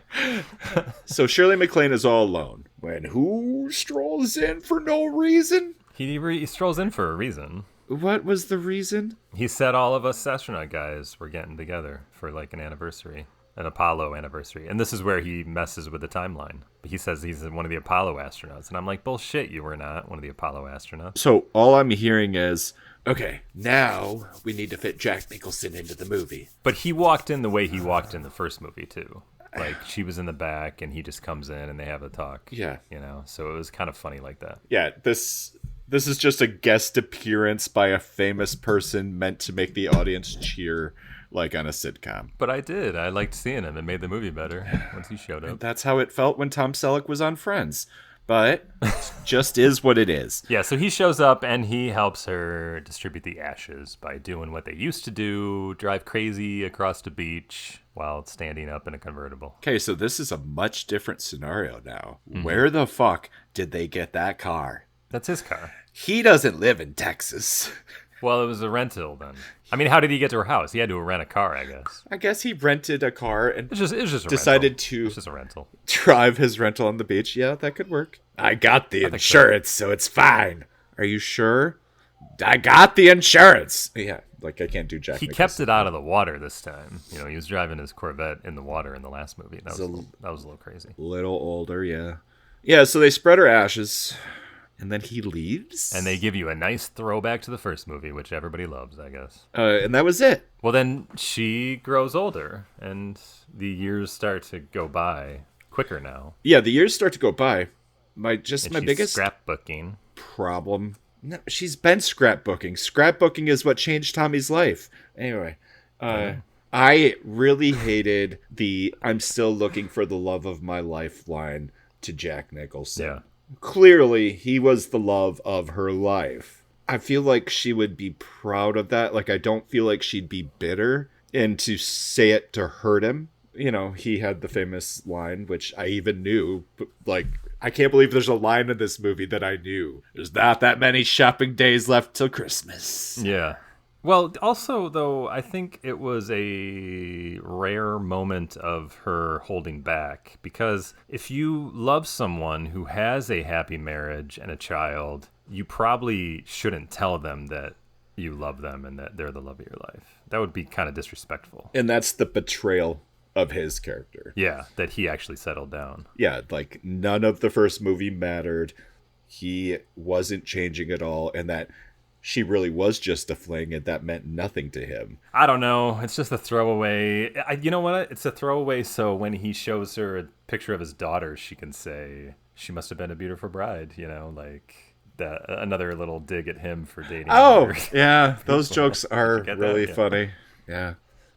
So Shirley MacLaine is all alone. When who strolls in for no reason? He strolls in for a reason. What was the reason? He said all of us astronaut guys were getting together for like an anniversary. An Apollo anniversary. And this is where he messes with the timeline. He says he's one of the Apollo astronauts. And I'm like, bullshit, you were not one of the Apollo astronauts. So all I'm hearing is, okay, now we need to fit Jack Nicholson into the movie. But he walked in the way he walked in the first movie, too. Like, she was in the back, and he just comes in, and they have a talk. Yeah. You know? So it was kind of funny like that. Yeah, this is just a guest appearance by a famous person meant to make the audience cheer like on a sitcom. But I did. I liked seeing him. It made the movie better once he showed up. And that's how it felt when Tom Selleck was on Friends. But it just is what it is. Yeah, so he shows up and he helps her distribute the ashes by doing what they used to do, drive crazy across the beach while standing up in a convertible. Okay, so this is a much different scenario now. Where the fuck did they get that car? That's his car. He doesn't live in Texas. Well, it was a rental then. I mean, how did he get to her house? He had to rent a car, I guess. I guess he rented a car and it was just a decided rental. to It's just a rental. Drive his rental on the beach. Yeah, that could work. I got the insurance, so it's fine. Are you sure? I got the insurance. Yeah, Like, I can't do Jack He Nicholson. kept it out of the water this time. You know, he was driving his Corvette in the water in the last movie. That was a little crazy. Little older, yeah. Yeah, so they spread her ashes, and then he leaves. And they give you a nice throwback to the first movie, which everybody loves, I guess. And that was it. Well, then she grows older, and the years start to go by quicker now. Yeah, the years start to go by. My She's biggest scrapbooking problem. No, she's been scrapbooking. Scrapbooking is what changed Tommy's life. Anyway, I really hated the "I'm still looking for the love of my life" line to Jack Nicholson. Yeah. Clearly, he was the love of her life. I feel like she would be proud of that. Like, I don't feel like she'd be bitter. And to say it to hurt him, you know, he had the famous line, which I even knew. But, like, I can't believe there's a line in this movie that I knew. There's not that many shopping days left till Christmas. Yeah. Well, also, though, I think it was a rare moment of her holding back. Because if you love someone who has a happy marriage and a child, you probably shouldn't tell them that you love them and that they're the love of your life. That would be kind of disrespectful. And that's the betrayal of his character. Yeah, that he actually settled down. Yeah, like, none of the first movie mattered. He wasn't changing at all, and that she really was just a fling, and that meant nothing to him. I don't know. It's just a throwaway. You know what? It's a throwaway so when he shows her a picture of his daughter, she can say, she must have been a beautiful bride, you know, like that. Another little dig at him for dating. Oh, yeah. Those jokes are really funny. Yeah.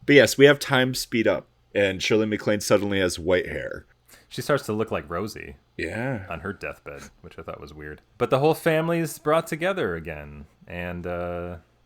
But yes, we have time speed up, and Shirley MacLaine suddenly has white hair. She starts to look like Rosie. Yeah. On her deathbed, which I thought was weird. But the whole family's brought together again. And,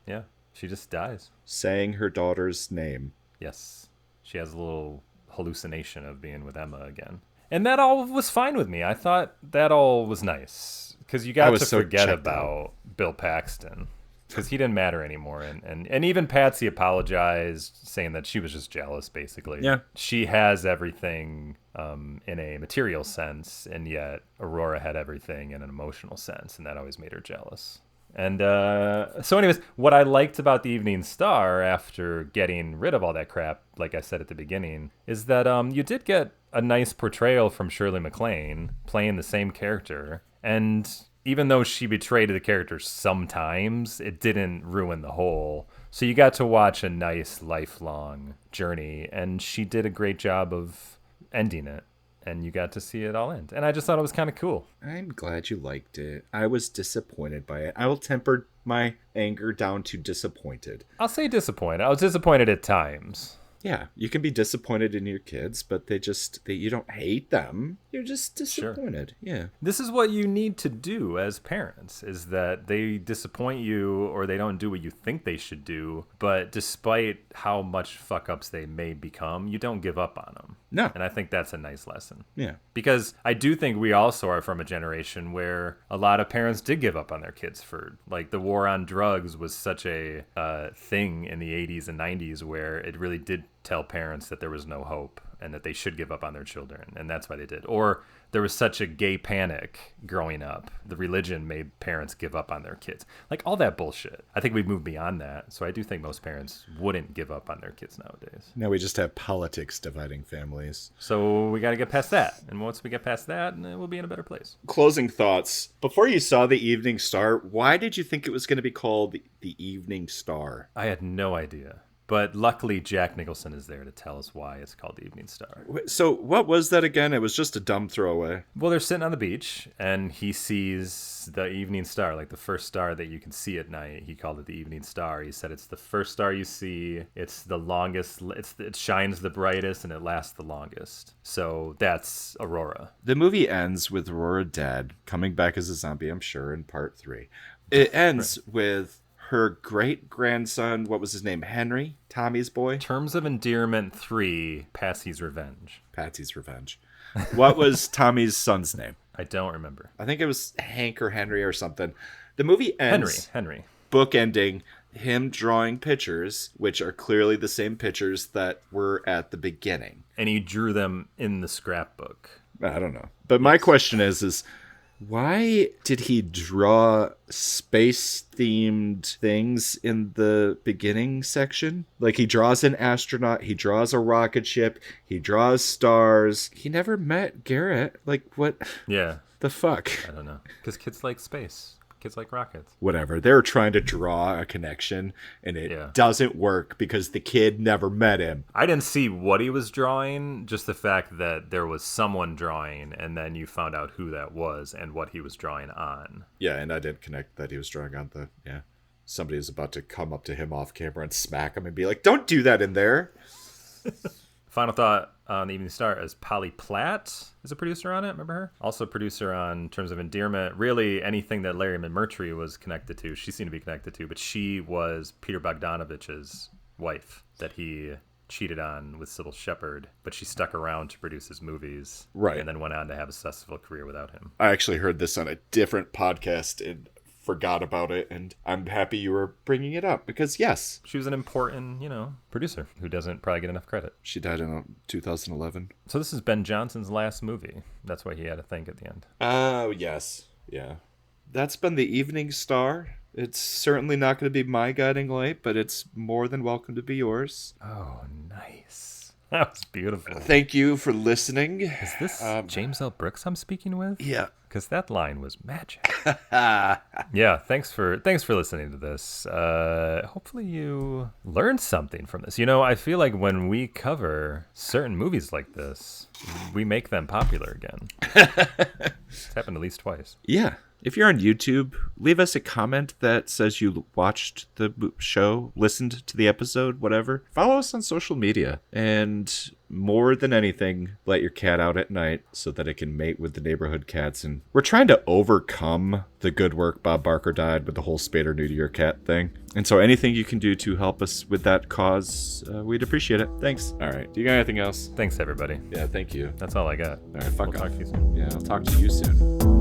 yeah, she just dies. Saying her daughter's name. Yes. She has a little hallucination of being with Emma again. And that all was fine with me. I thought that all was nice. Because you got to forget about Bill Paxton. Because he didn't matter anymore. And even Patsy apologized, saying that she was just jealous, basically. Yeah. She has everything in a material sense, and yet Aurora had everything in an emotional sense, and that always made her jealous. And so anyways, what I liked about the Evening Star after getting rid of all that crap, like I said at the beginning, is that you did get a nice portrayal from Shirley MacLaine playing the same character. And even though she betrayed the character sometimes, it didn't ruin the whole. So you got to watch a nice lifelong journey, and she did a great job of ending it. And you got to see it all end. And I just thought it was kind of cool. I'm glad you liked it. I was disappointed by it. I will temper my anger down to disappointed. I'll say disappointed. I was disappointed at times. Yeah, you can be disappointed in your kids, but you don't hate them. You're just disappointed. Sure. Yeah. This is what you need to do as parents, is that they disappoint you or they don't do what you think they should do. But despite how much fuck-ups they may become, you don't give up on them. No. And I think that's a nice lesson. Yeah. Because I do think we also are from a generation where a lot of parents did give up on their kids for, like, the war on drugs was such a thing in the 80s and 90s where it really did tell parents that there was no hope and that they should give up on their children, and that's why they did. Or there was such a gay panic growing up. The religion made parents give up on their kids. Like, all that bullshit. I think we've moved beyond that, so I do think most parents wouldn't give up on their kids nowadays. Now we just have politics dividing families. So we got to get past that, and once we get past that, we'll be in a better place. Closing thoughts. Before you saw The Evening Star, why did you think it was going to be called The Evening Star? I had no idea. But luckily, Jack Nicholson is there to tell us why it's called the Evening Star. So what was that again? It was just a dumb throwaway. Well, they're sitting on the beach, and he sees the evening star, like the first star that you can see at night. He called it the Evening Star. He said it's the first star you see. It's the longest. It shines the brightest, and it lasts the longest. So that's Aurora. The movie ends with Aurora dead, coming back as a zombie, I'm sure, in part 3. It ends with her great-grandson, what was his name, Henry? Tommy's boy? Terms of Endearment 3, Patsy's Revenge. Patsy's Revenge. What was Tommy's son's name? I don't remember. I think it was Hank or Henry or something. The movie ends... Henry. Bookending him drawing pictures, which are clearly the same pictures that were at the beginning. And he drew them in the scrapbook. I don't know. But my question is Why did he draw space-themed things in the beginning section? Like, he draws an astronaut, he draws a rocket ship, he draws stars. He never met Garrett. Like, what? Yeah. The fuck? I don't know. Because kids like space. Kids like rockets. Whatever. They're trying to draw a connection, and it doesn't work because the kid never met him. I didn't see what he was drawing, just the fact that there was someone drawing, and then you found out who that was and what he was drawing on. Yeah, and I didn't connect that he was drawing on the... Yeah. Somebody is about to come up to him off camera and smack him and be like, don't do that in there. Final thought on the Evening Star is Polly Platt is a producer on it. Remember her? Also a producer on Terms of Endearment. Really anything that Larry McMurtry was connected to, she seemed to be connected to. But she was Peter Bogdanovich's wife that he cheated on with Sybil Shepherd. But she stuck around to produce his movies. Right. And then went on to have a successful career without him. I actually heard this on a different podcast and forgot about it, and I'm happy you were bringing it up because, yes, she was an important, producer who doesn't probably get enough credit. She died in 2011. So this is Ben Johnson's last movie. That's why he had a thank at the end. Oh, yes. Yeah. That's been the Evening Star. It's certainly not going to be my guiding light, but it's more than welcome to be yours. Oh, nice. That was beautiful. Thank you for listening. Is this James L. Brooks I'm speaking with? Yeah. Because that line was magic. Yeah, thanks for listening to this. Hopefully you learned something from this. I feel like when we cover certain movies like this, we make them popular again. It's happened at least twice. Yeah. If you're on YouTube, leave us a comment that says you watched the show, listened to the episode, whatever. Follow us on social media. And more than anything, let your cat out at night so that it can mate with the neighborhood cats. And we're trying to overcome the good work Bob Barker died with the whole spade or neuter your cat thing. And so anything you can do to help us with that cause, we'd appreciate it. Thanks. All right. Do you got anything else? Thanks, everybody. Yeah, thank you. That's all I got. All right, fuck off. Talk to you soon. Yeah, I'll talk to you soon.